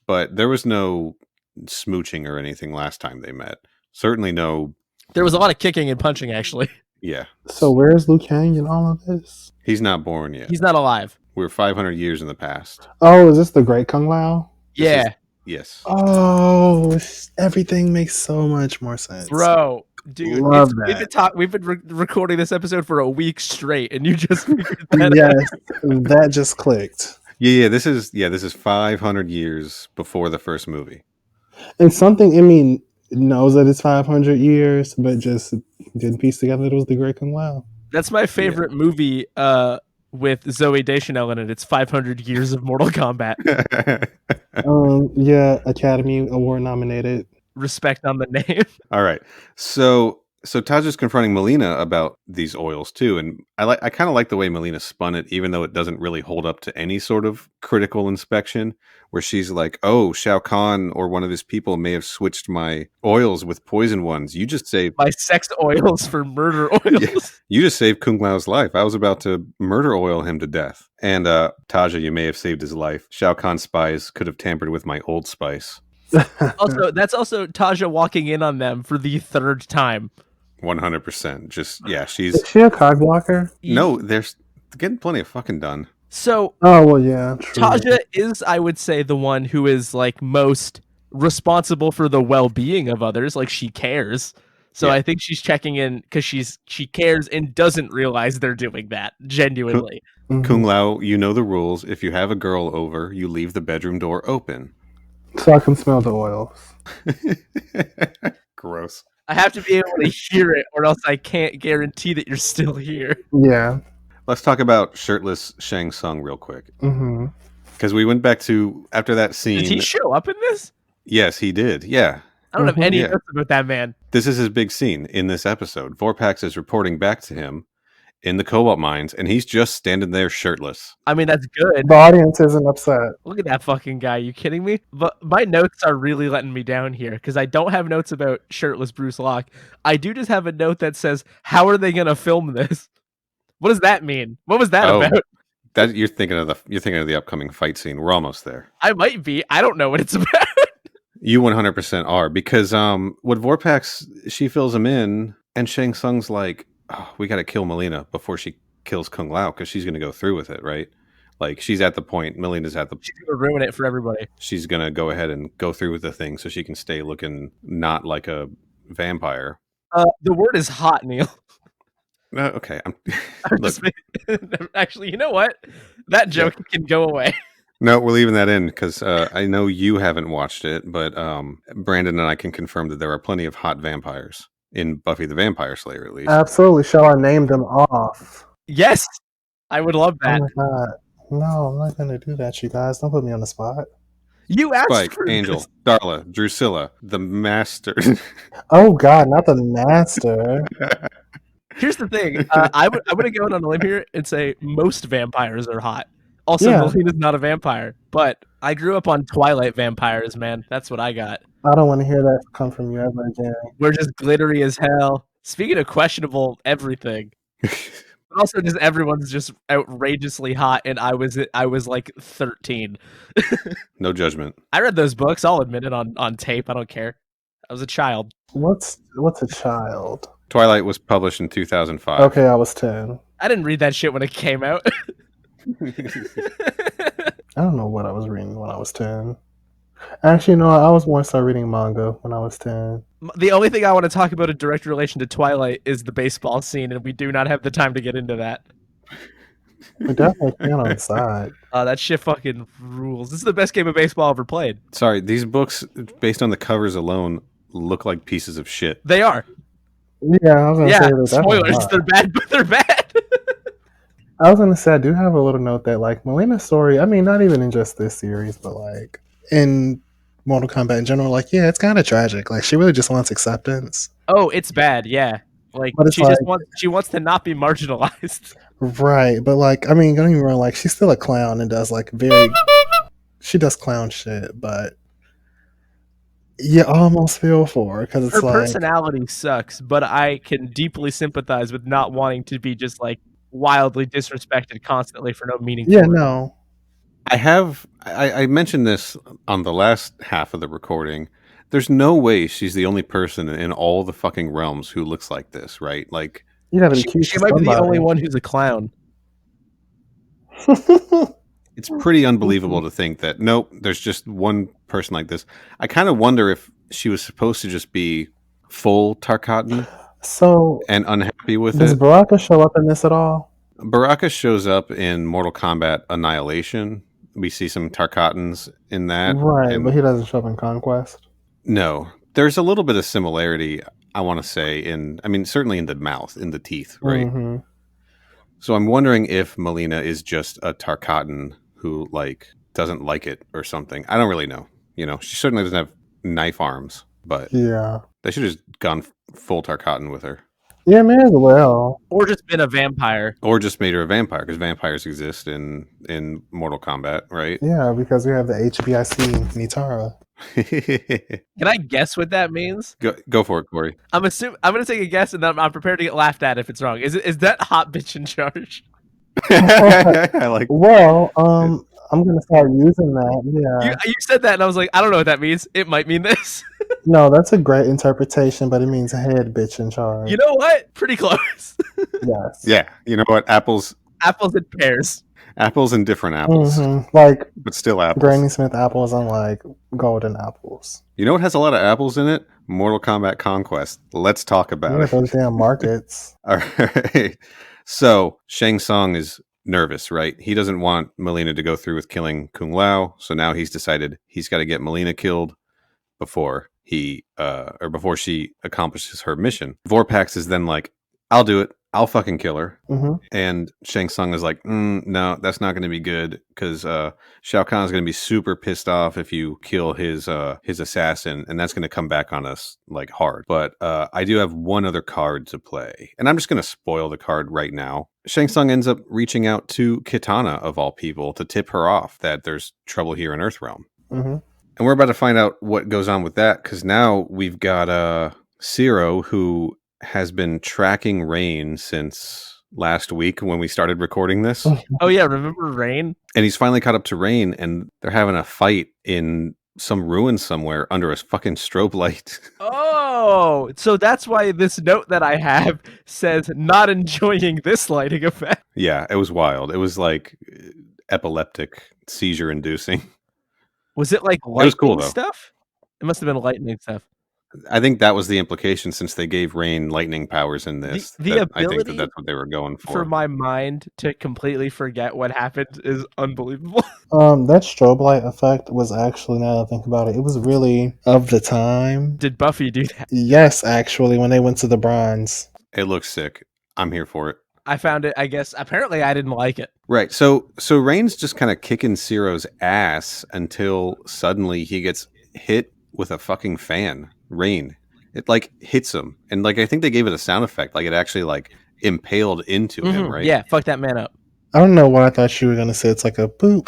But there was no smooching or anything last time they met. Certainly no. There was a lot of kicking and punching, actually. Yeah. So where's Liu Kang in all of this? He's not born yet. He's not alive. We're 500 years in the past. Oh, is this the Great Kung Lao? Yeah. Yes. Oh, everything makes so much more sense. Bro, dude, Love we've been recording this episode for a week straight, and you just figured that out. Yes, that just clicked. Yeah. This is 500 years before the first movie. And something in me knows that it's 500 years, but just didn't piece together that it was the Great Kung Lao. That's my favorite movie with Zoe Deschanel in it. It's 500 Years of Mortal Kombat. Yeah, Academy Award nominated. Respect on the name. All right. So Taja's confronting Melina about these oils too, and I kind of like the way Melina spun it, even though it doesn't really hold up to any sort of critical inspection. Where she's like, "Oh, Shao Kahn or one of his people may have switched my oils with poison ones. You just saved My sex oils for murder oils." Yeah. You just saved Kung Lao's life. I was about to murder oil him to death. And Taja, you may have saved his life. Shao Kahn's spies could have tampered with my Old Spice. That's also Taja walking in on them for the third time. 100%. Just Is she a cog blocker? No, they're getting plenty of fucking done. So Oh well, yeah. True. Taja is, I would say, the one who is like most responsible for the well-being of others. Like, she cares. So Yeah. I think she's checking in because she cares and doesn't realize they're doing that genuinely. Mhm. Kung Lao, you know the rules. If you have a girl over, you leave the bedroom door open. So I can smell the oils. Gross. I have to be able to hear it, or else I can't guarantee that you're still here. Yeah. Let's talk about shirtless Shang Tsung real quick. Mm-hmm. Because we went back to, after that scene. Did he show up in this? Yes, he did. Yeah. I don't have any Yeah. notes about that man. This is his big scene in this episode. Vorpax is reporting back to him in the cobalt mines, and he's just standing there shirtless. I mean, that's good. The audience isn't upset. Look at that fucking guy. You kidding me? But my notes are really letting me down here because I don't have notes about shirtless Bruce Locke. I do just have a note that says, "How are they going to film this?" What does that mean? What was that about? That you're thinking of the upcoming fight scene. We're almost there. I might be. I don't know what it's about. You 100% are, because what Vorpax, she fills him in, and Shang Tsung's like, oh, we got to kill Melina before she kills Kung Lao because she's going to go through with it, right? Like, she's at the point. Melina's at the. She's going to ruin it for everybody. She's going to go ahead and go through with the thing so she can stay looking not like a vampire. The word is hot, Neal. Okay. Actually, you know what? That joke can go away. No, we're leaving that in because I know you haven't watched it, but Brandon and I can confirm that there are plenty of hot vampires in Buffy the Vampire Slayer, at least. Absolutely. Shall I name them off? Yes, I would love that. Oh my god. No, I'm not going to do that, you guys. Don't put me on the spot. You asked Spike, for Angel, this. Darla, Drusilla, the Master. Oh god, not the master. Here's the thing. I'm going to go out on a limb here and say most vampires are hot. Also, Yeah. Melina's not a vampire, but I grew up on Twilight vampires, man. That's what I got. I don't want to hear that come from you ever again. We're just glittery as hell. Speaking of questionable everything, but also just everyone's just outrageously hot, and I was like 13. No judgment. I read those books. I'll admit it on tape. I don't care. I was a child. What's a child? Twilight was published in 2005. Okay, I was 10. I didn't read that shit when it came out. I don't know what I was reading when I was 10. Actually, no, I was more so reading manga when I was 10. The only thing I want to talk about in direct relation to Twilight is the baseball scene, and we do not have the time to get into that. We definitely can on the side. That shit fucking rules. This is the best game of baseball ever played. Sorry, these books, based on the covers alone, look like pieces of shit. They are. Yeah, I was going to Yeah, say that. spoilers. They're bad, but they're bad. I was going to say, I do have a little note that, like, Melina's story, I mean, not even in just this series, but, like, in Mortal Kombat in general, like, yeah, it's kind of tragic. Like, she really just wants acceptance. Oh, it's bad, yeah. Like, But it's she just wants to not be marginalized. Right, but, like, I mean, don't get me wrong, like, she's still a clown and does, like, she does clown shit, but you almost feel for because it's Her like, personality sucks, but I can deeply sympathize with not wanting to be just like wildly disrespected constantly for no meaningful yeah, reason. no, I mentioned this on the last half of the recording. There's no way she's the only person in all the fucking realms who looks like this, right? Like, you gotta be cute She to might be the only somebody. one who's a clown. it's pretty unbelievable to think that, nope, there's just one person like this. I kind of wonder if she was supposed to just be full Tarkatan So, and unhappy with does it. Baraka show up in this at all? Baraka shows up in Mortal Kombat Annihilation. We see some Tarkatans in that. Right, but And he doesn't show up in Conquest. no, there's a little bit of similarity, I want to say, certainly in the mouth, in the teeth, right? Mm-hmm. So I'm wondering if Melina is just a Tarkatan who, like, doesn't like it or something. I don't really know. You know, she certainly doesn't have knife arms, but Yeah. they should have just gone full Tarkatan with her. Yeah, may as well. Or just been a vampire. Or just made her a vampire, because vampires exist in Mortal Kombat, right? Yeah, because we have the HBIC Nitara. Can I guess what that means? Go for it, Corey. I'm gonna take a guess, and then I'm prepared to get laughed at if it's wrong. Is that hot bitch in charge? I like. Well, I'm gonna start using that. Yeah. You said that, and I was like, I don't know what that means. It might mean this. No, that's a great interpretation, but it means head bitch in charge. You know what? Pretty close. Yes. Yeah, you know what? Apples Apples and pears. and different apples, Like but still apples. Granny Smith apples, unlike golden apples. You know what has a lot of apples in it? Mortal Kombat Conquest. Let's talk about Yeah, it. those damn markets. All right. So Shang Tsung is nervous, right? He doesn't want Melina to go through with killing Kung Lao, so now he's decided he's got to get Melina killed before before she accomplishes her mission. Vorpax is then like, I'll do it. I'll fucking kill her. Mm-hmm. And Shang Tsung is like, no, that's not going to be good, because Shao Kahn is going to be super pissed off if you kill his assassin, and that's going to come back on us like hard. But I do have one other card to play, and I'm just going to spoil the card right now. Shang Tsung ends up reaching out to Kitana, of all people, to tip her off that there's trouble here in Earthrealm. Mm-hmm. And we're about to find out what goes on with that, because now we've got Zero, who has been tracking Rain since last week when we started recording this. Oh yeah, remember Rain? And he's finally caught up to Rain, and they're having a fight in some ruin somewhere under a fucking strobe light. Oh, so that's why this note that I have says not enjoying this lighting effect. Yeah, it was wild. It was like epileptic, seizure inducing. Was it like lightning was cool, though. stuff? It must have been lightning stuff. I think that was the implication, since they gave Rain lightning powers in this. The I think ability that's what they were going for. For my mind to completely forget what happened is unbelievable. That strobe light effect was actually, now that I think about it, it was really of the time. Did Buffy do that? Yes, actually, when they went to the bronze. It looks sick. I'm here for it. I found it, I guess. Apparently, I didn't like it. Right. So Rain's just kind of kicking Ciro's ass until suddenly he gets hit with a fucking fan. Rain. It like hits him. And like I think they gave it a sound effect. Like it actually like impaled into him, right? Yeah, fuck that man up. I don't know what I thought you were gonna say. It's like a boop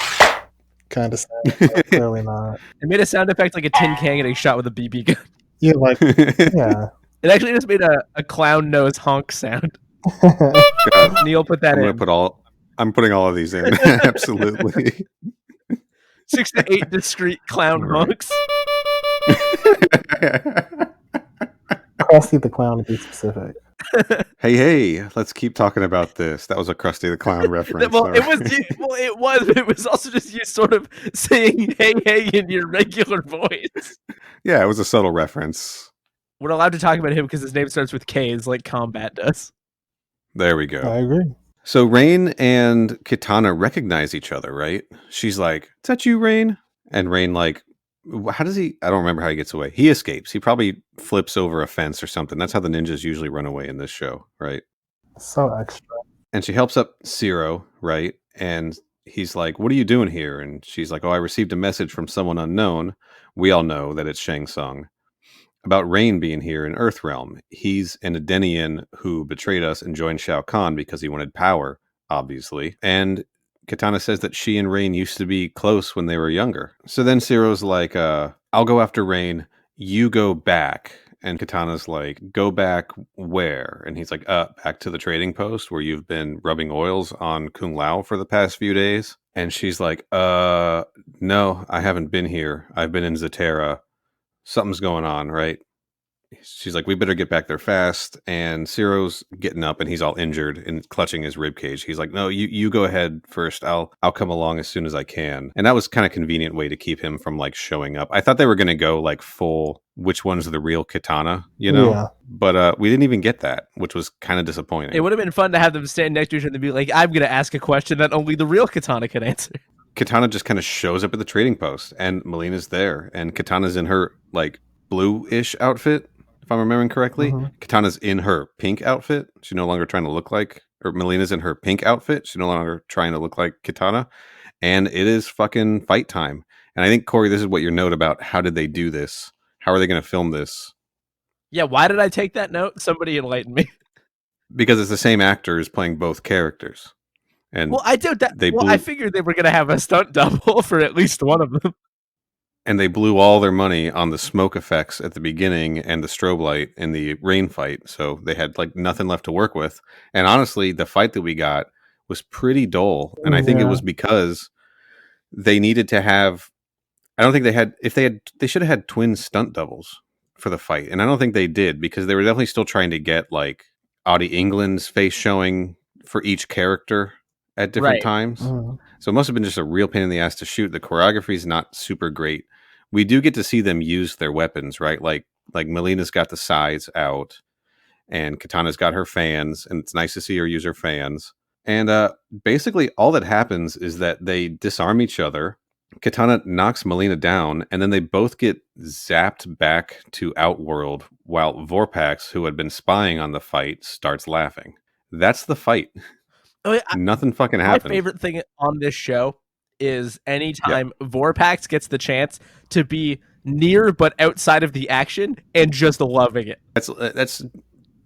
kind of sound. But clearly not. It made a sound effect like a tin can getting shot with a BB gun. Yeah, like yeah. It actually just made a clown nose honk sound. God, Neal put that in. I'm putting all of these in. Absolutely. 6 to 8 discrete clown honks. Krusty the Clown to be specific. Hey, let's keep talking about this. That was a Krusty the Clown reference. Well, it was, but it was also just you sort of saying hey in your regular voice. Yeah, it was a subtle reference. We're allowed to talk about him because his name starts with K's like Combat does. There we go. I agree. So Rain and Kitana recognize each other, right? She's like, "Is that you, Rain?" And Rain like, how does he? I don't remember how he gets away. He escapes. He probably flips over a fence or something. That's how the ninjas usually run away in this show, right? So extra. And she helps up Zero, right? And he's like, "What are you doing here?" And she's like, "Oh, I received a message from someone unknown. We all know that it's Shang Tsung. About Rain being here in Earthrealm. He's an Edenian who betrayed us and joined Shao Kahn because he wanted power, obviously. And Kitana says that she and Rain used to be close when they were younger. So then Ciro's like, I'll go after Rain. you go back. And Katana's like, go back where? And he's like, back to the trading post where you've been rubbing oils on Kung Lao for the past few days. And she's like, no, I haven't been here. I've been in Zatera. Something's going on, right? She's like, we better get back there fast. And Ciro's getting up and he's all injured and clutching his rib cage. He's like, no, you go ahead first. I'll come along as soon as I can. And that was kind of convenient way to keep him from like showing up. I thought they were going to go like full, which one's the real Katana, you know? Yeah. But we didn't even get that, which was kind of disappointing. It would have been fun to have them stand next to each other and be like, I'm going to ask a question that only the real Katana can answer. Katana just kind of shows up at the trading post and Melina's there. And Katana's in her like blue-ish outfit. If I'm remembering correctly, Katana's in her pink outfit. She's no longer trying to look like, or Melina's in her pink outfit. She's no longer trying to look like Katana. And it is fucking fight time. And I think, Corey, this is what your note about how did they do this? How are they going to film this? Yeah, why did I take that note? Somebody enlighten me. Because it's the same actors playing both characters. And well, I did that. I figured they were going to have a stunt double for at least one of them. And they blew all their money on the smoke effects at the beginning and the strobe light in the rain fight. So they had like nothing left to work with. And honestly, the fight that we got was pretty dull. And I think it was because they needed to have, I don't think they should have had twin stunt doubles for the fight. And I don't think they did because they were definitely still trying to get like Audie England's face showing for each character at different times. So it must have been just a real pain in the ass to shoot. The choreography is not super great. We do get to see them use their weapons, right? Like Melina's got the sides out and Katana's got her fans, and it's nice to see her use her fans. And basically all that happens is that they disarm each other. Katana knocks Melina down, and then they both get zapped back to Outworld while Vorpax, who had been spying on the fight, starts laughing. That's the fight. Nothing fucking happened. My favorite thing on this show is anytime Vorpax gets the chance to be near but outside of the action and just loving it. That's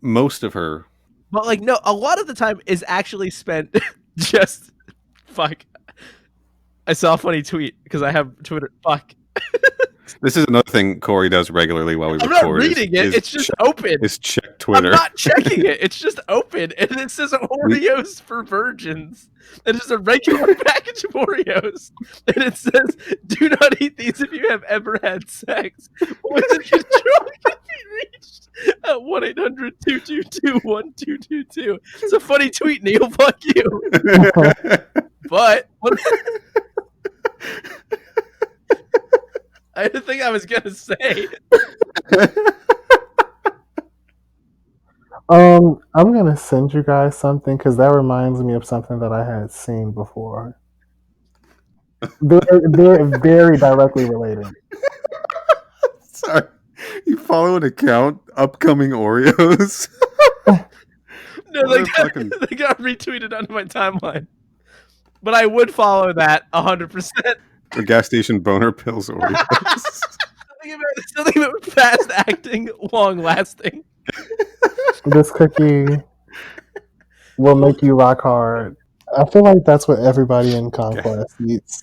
most of her. But like, no, a lot of the time is actually spent just fuck. I saw a funny tweet because I have Twitter. Fuck. This is another thing Corey does regularly while we record. I'm not reading it. It's just open. It's check Twitter. I'm not checking it. It's just open. And it says Oreos for virgins. And it's a regular package of Oreos. And it says, do not eat these if you have ever had sex. Poison control can be reached at 1-800-222-1222. It's a funny tweet, Neal. Fuck you. But I didn't think I was gonna say. I'm gonna send you guys something because that reminds me of something that I had seen before. They're very directly related. Sorry, you follow an account, upcoming Oreos. No, they got retweeted onto my timeline. But I would follow that 100%. The gas station boner pills Oreos. Something about fast acting, long lasting. This cookie will make you rock hard. I feel like that's what everybody in Conquest eats.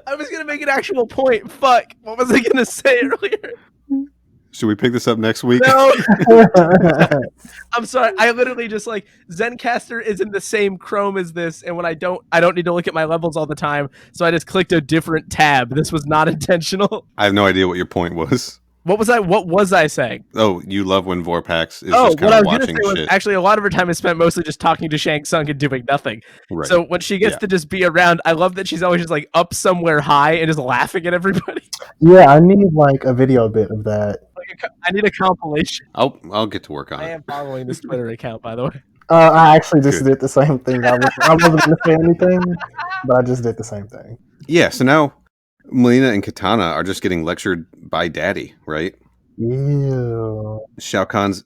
I was gonna make an actual point. Fuck. What was I gonna say earlier? Should we pick this up next week? No. I'm sorry. I literally just like Zencaster is in the same Chrome as this, and when I don't need to look at my levels all the time, so I just clicked a different tab. This was not intentional. I have no idea what your point was. What was I saying? Oh, you love when Vorpax is just kind of watching shit. Actually, a lot of her time is spent mostly just talking to Shang Tsung and doing nothing. Right. So when she gets to just be around, I love that she's always just like up somewhere high and just laughing at everybody. Yeah, I need like a video bit of that. I need a compilation. I'll get to work on it. I am following this Twitter account, by the way. I actually just did the same thing. I wasn't going to say anything, but I just did the same thing. Yeah, so now Melina and Katana are just getting lectured by Daddy, right? Ew. Shao Kahn's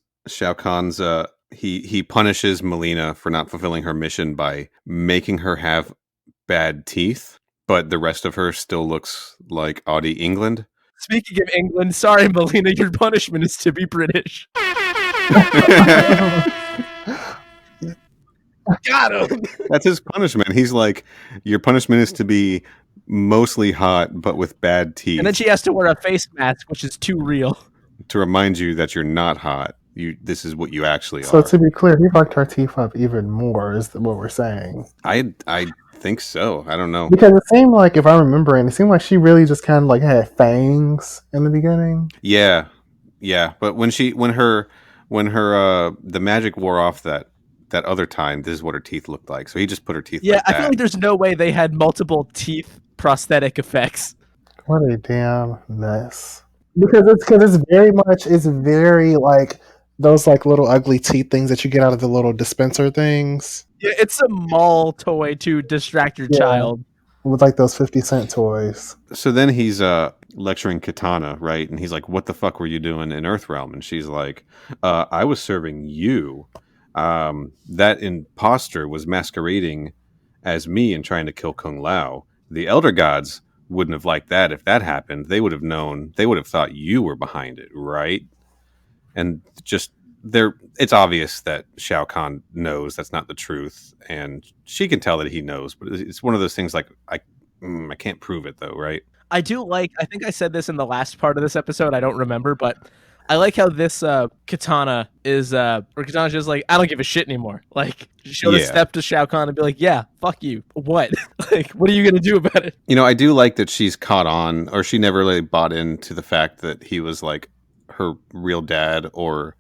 he punishes Melina for not fulfilling her mission by making her have bad teeth, but the rest of her still looks like Audie England. Speaking of England, sorry, Melina, your punishment is to be British. Got him. That's his punishment. He's like, your punishment is to be mostly hot, but with bad teeth. And then she has to wear a face mask, which is too real. to remind you that you're not hot. This is what you actually So are. to be clear, he fucked her teeth up even more, is what we're saying. I think so. I don't know. Because it seemed like, if I'm remembering, it seemed like she really just kind of like had fangs in the beginning. Yeah. But when her the magic wore off that other time, this is what her teeth looked like. So he just put her teeth like I that. feel like there's no way they had multiple teeth prosthetic effects. What a damn mess. Because it's very like those like little ugly teeth things that you get out of the little dispenser things. Yeah, it's a mall toy to distract your Yeah. child. With like those 50-cent toys. So then he's lecturing Katana, right? And he's like, "What the fuck were you doing in Earthrealm?" And she's like, "I was serving you. That imposter was masquerading as me and trying to kill Kung Lao. The Elder Gods wouldn't have liked that. If that happened, they would have known. They would have thought you were behind it, right?" And just it's obvious that Shao Kahn knows that's not the truth, and she can tell that he knows. But it's one of those things like I can't prove it though, right? I think I said this in the last part of this episode, I don't remember, but I like how this Katana is or Katana's just like, I don't give a shit anymore. Like, she'll just step to Shao Kahn and be like, yeah, fuck you. What? Like, what are you gonna do about it? You know, I do like that she's caught on, or she never really bought into the fact that he was like her real dad or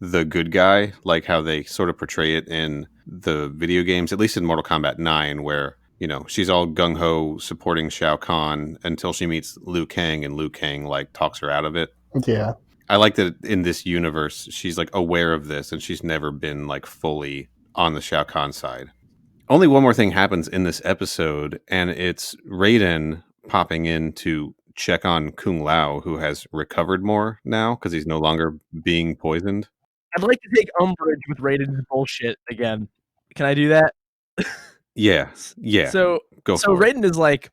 the good guy, like how they sort of portray it in the video games, at least in Mortal Kombat 9, where, you know, she's all gung-ho supporting Shao Kahn until she meets Liu Kang, and Liu Kang like talks her out of it. Yeah. I like that in this universe she's like aware of this, and she's never been like fully on the Shao Kahn side. Only one more thing happens in this episode, and it's Raiden popping in to check on Kung Lao, who has recovered more now because he's no longer being poisoned. I'd like to take umbrage with Raiden's bullshit again. Can I do that? Yeah. So Go for Raiden is like,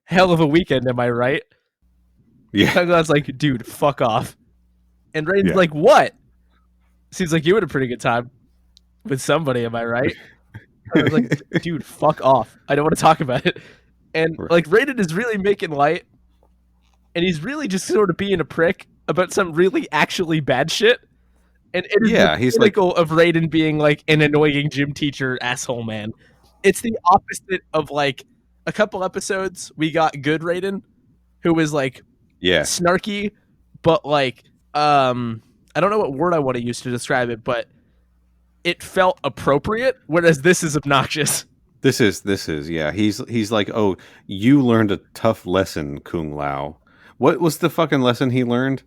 hell of a weekend, am I right? Yeah. Kung Lao's like, dude, fuck off. And Raiden's like, what? Seems like you had a pretty good time with somebody, am I right? I was like, dude, fuck off. I don't want to talk about it. And like, Raiden is really making light, and he's really just sort of being a prick about some really actually bad shit. And it is he's typical of Raiden being like an annoying gym teacher asshole man. It's the opposite of like a couple episodes we got good Raiden, who was like snarky, but like I don't know what word I want to use to describe it, but it felt appropriate, whereas this is obnoxious. This is he's like, oh, you learned a tough lesson, Kung Lao. What was the fucking lesson he learned?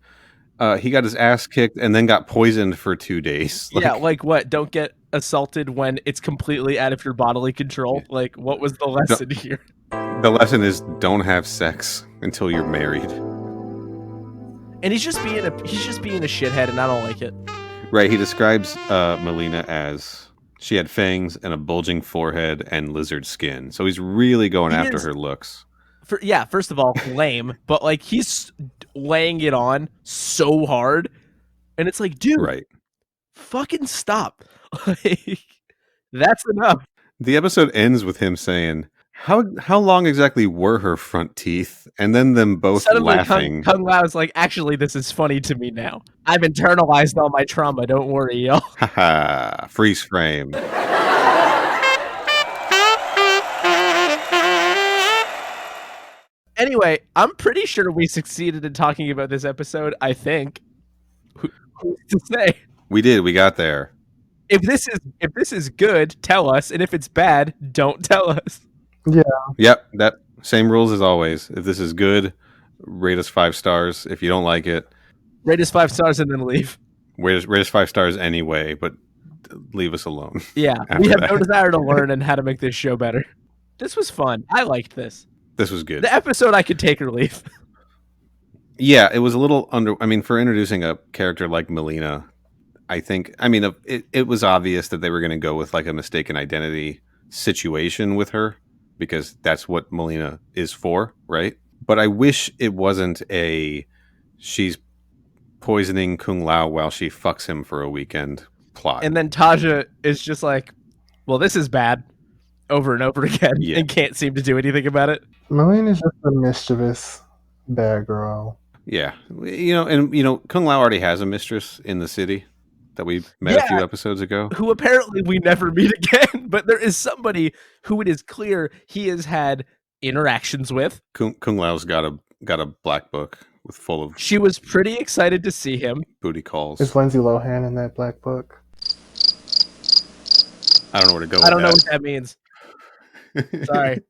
He got his ass kicked and then got poisoned for 2 days. Like what? Don't get assaulted when it's completely out of your bodily control. Like, what was the lesson here? The lesson is don't have sex until you're married. And he's just being a shithead, and I don't like it. Right. He describes Melina as she had fangs and a bulging forehead and lizard skin. So he's really going after her looks. First of all, lame, but like he's laying it on so hard, and it's like, dude, fucking stop. Like, that's enough. The episode ends with him saying, How long exactly were her front teeth? And then them both suddenly laughing. Kung Lao's like, actually, this is funny to me now. I've internalized all my trauma. Don't worry, y'all. Haha, freeze frame. Anyway, I'm pretty sure we succeeded in talking about this episode, I think. Who's to say? We did. We got there. If this is good, tell us, and if it's bad, don't tell us. Yeah. Yep. That same rules as always. If this is good, rate us 5 stars. If you don't like it, rate us 5 stars and then leave. Rate us 5 stars anyway, but leave us alone. Yeah, we have no desire to learn and how to make this show better. This was fun. I liked this. This was good. The episode I could take or leave. Yeah, it was a little for introducing a character like Melina, it was obvious that they were going to go with like a mistaken identity situation with her, because that's what Melina is for, right? But I wish it wasn't she's poisoning Kung Lao while she fucks him for a weekend plot. And then Taja is just like, well, this is bad, over and over again, and can't seem to do anything about it. Melina's just a mischievous bad girl. Yeah. Kung Lao already has a mistress in the city that we met a few episodes ago. Who apparently we never meet again, but there is somebody who it is clear he has had interactions with. Kung Lao's got a black book with full of She was pretty excited to see him. booty calls. Is Lindsay Lohan in that black book? I don't know where to go with I don't know that. what that means. Sorry.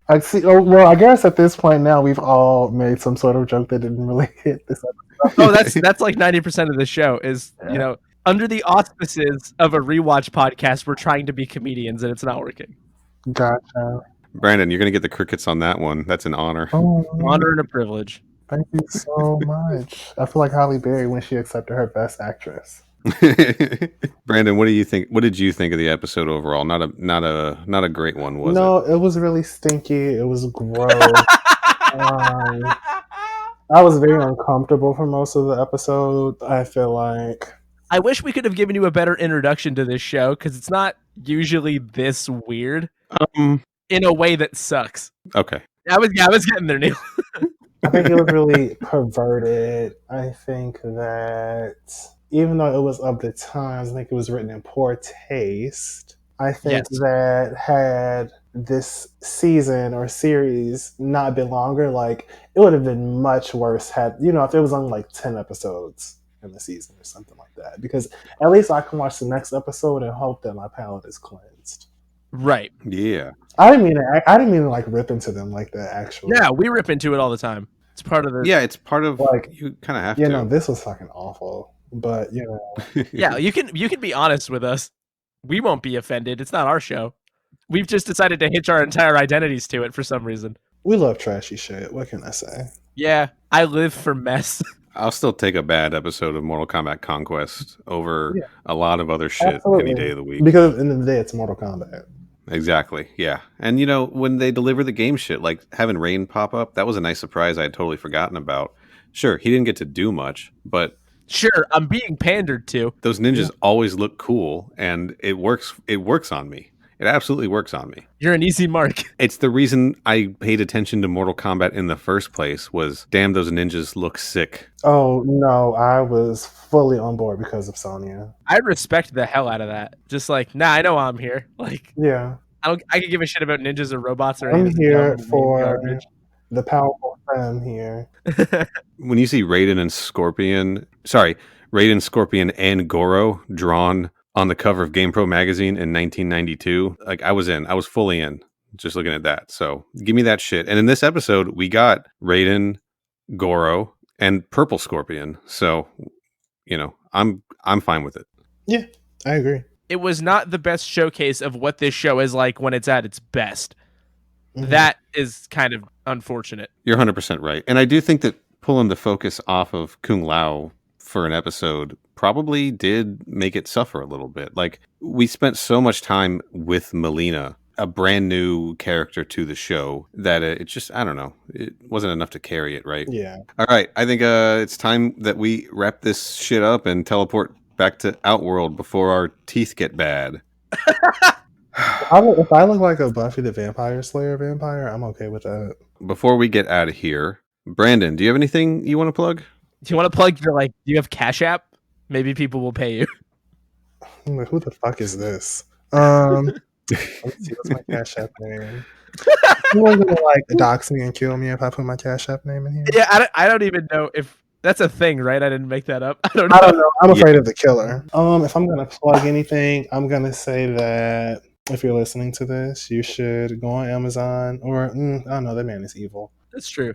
I see. Oh, well, I guess at this point now we've all made some sort of joke that didn't really hit this episode. Oh, that's like 90% of the show is, under the auspices of a rewatch podcast, we're trying to be comedians and it's not working. Gotcha. Brandon, you're going to get the crickets on that one. That's an honor. Oh, Honor and a privilege. thank you so much. I feel like Halle Berry when she accepted her Best Actress. Brandon, what do you think? What did you think of the episode overall? Not a great one, was it? No, it was really stinky. It was gross. I was very uncomfortable for most of the episode. I feel like I wish we could have given you a better introduction to this show because it's not usually this weird in a way that sucks. Okay. I was getting there, Neal. I think it was really perverted. I think that even though it was of the times, I think it was written in poor taste. I think that had this season or series not been longer, like it would have been much worse had, if it was only like 10 episodes in the season or something like that. Because at least I can watch the next episode and hope that my palate is cleansed. Right. Yeah. I didn't mean to like rip into them like that, actually. Yeah, we rip into it all the time. It's part of the... Yeah, it's part of, like, you kind of have to. No, this was fucking awful. But, Yeah, you can be honest with us. We won't be offended. It's not our show. We've just decided to hitch our entire identities to it for some reason. We love trashy shit. What can I say? Yeah, I live for mess. I'll still take a bad episode of Mortal Kombat Conquest over a lot of other shit any day of the week. Because at the end of the day, it's Mortal Kombat. Exactly, yeah. And, when they deliver the game shit, like having Rain pop up, that was a nice surprise I had totally forgotten about. Sure, he didn't get to do much, but... Sure, I'm being pandered to. Those ninjas always look cool, and it works on me. It absolutely works on me. You're an easy mark. It's the reason I paid attention to Mortal Kombat in the first place was, damn, those ninjas look sick. Oh, no, I was fully on board because of Sonya. I respect the hell out of that. Just like, nah, I know I'm here. Like, yeah. I can give a shit about ninjas or robots or I'm anything. here for the powerful femme here. When you see Raiden, Scorpion, and Goro drawn on the cover of GamePro magazine in 1992, like I was fully in just looking at that. So give me that shit. And in this episode, we got Raiden, Goro, and Purple Scorpion. So, I'm fine with it. Yeah, I agree. It was not the best showcase of what this show is like when it's at its best. Mm-hmm. That is kind of unfortunate. You're 100% right. And I do think that pulling the focus off of Kung Lao for an episode probably did make it suffer a little bit. Like, we spent so much time with Melina, a brand new character to the show, that it just, I don't know, it wasn't enough to carry it, right? Yeah. All right, I think it's time that we wrap this shit up and teleport back to Outworld before our teeth get bad. If I look like a Buffy the Vampire Slayer vampire, I'm okay with that. Before we get out of here, Brandon, do you have anything you want to plug? Do you want to plug your, do you have Cash App? Maybe people will pay you. I'm like, who the fuck is this? Let's see, what's my Cash App name? Someone's gonna dox me and kill me if I put my Cash App name in here. Yeah, I don't even know if that's a thing, right? I didn't make that up. I don't know. I'm afraid of the killer. If I'm gonna plug anything, I'm gonna say that if you're listening to this, you should go on Amazon or I don't know, that man is evil. That's true.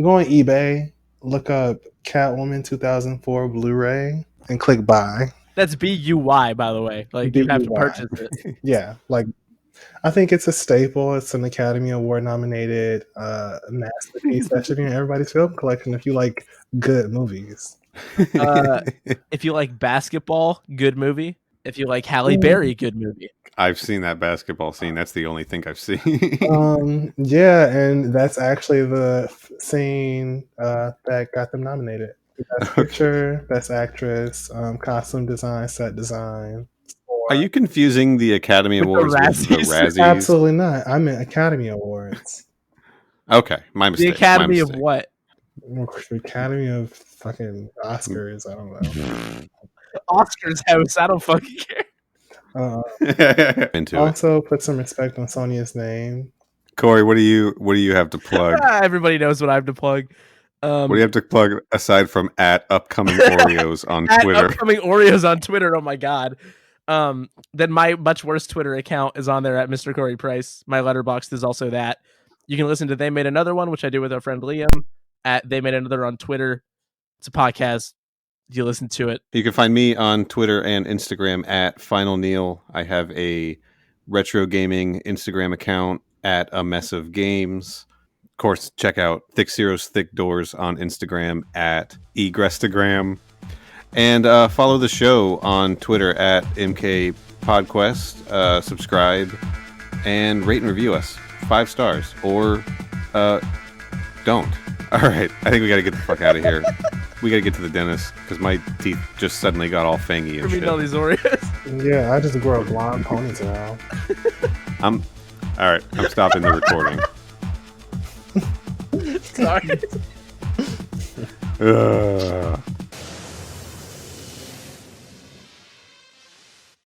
Go on eBay, look up Catwoman 2004 Blu-ray, and click buy. That's BUY, by the way. Like, you have to purchase it. Yeah, I think it's a staple. It's an Academy Award nominated masterpiece that should be in everybody's film collection if you like good movies. If you like basketball, good movie. If you like Halle Berry, good movie. I've seen that basketball scene. That's the only thing I've seen. Yeah, and that's actually the scene that got them nominated. Best picture, best actress, costume design, set design. Are you confusing the Academy Awards with the Razzies? Absolutely not. I meant Academy Awards. Okay, my mistake. The Academy of what? The Academy of fucking Oscars. I don't know. Oscar's house. I don't fucking care. Into it. Also, put some respect on Sonia's name. Corey, what do you have to plug? Everybody knows what I have to plug. What do you have to plug aside from at upcoming Oreos on At Twitter? upcoming Oreos on Twitter. Oh my god. Then my much worse Twitter account is on there at Mr. Corey Price. My letterboxd is also that. You can listen to They Made Another One, which I do with our friend Liam at They Made Another on Twitter. It's a podcast. You listen to it. You can find me on Twitter and Instagram at Final Neal. I have a retro gaming Instagram account at A Mess of Games. Of course, check out Thick Zeros Thick Doors on Instagram at Egrestagram. And follow the show on Twitter at MK Podquest. Subscribe and rate and review us 5 stars or don't. All right, I think we got to get the fuck out of here. We got to get to the dentist because my teeth just suddenly got all fangy and shit. All these Oreos. Yeah, I just grew a blonde ponytail. All right, I'm stopping the recording. Sorry.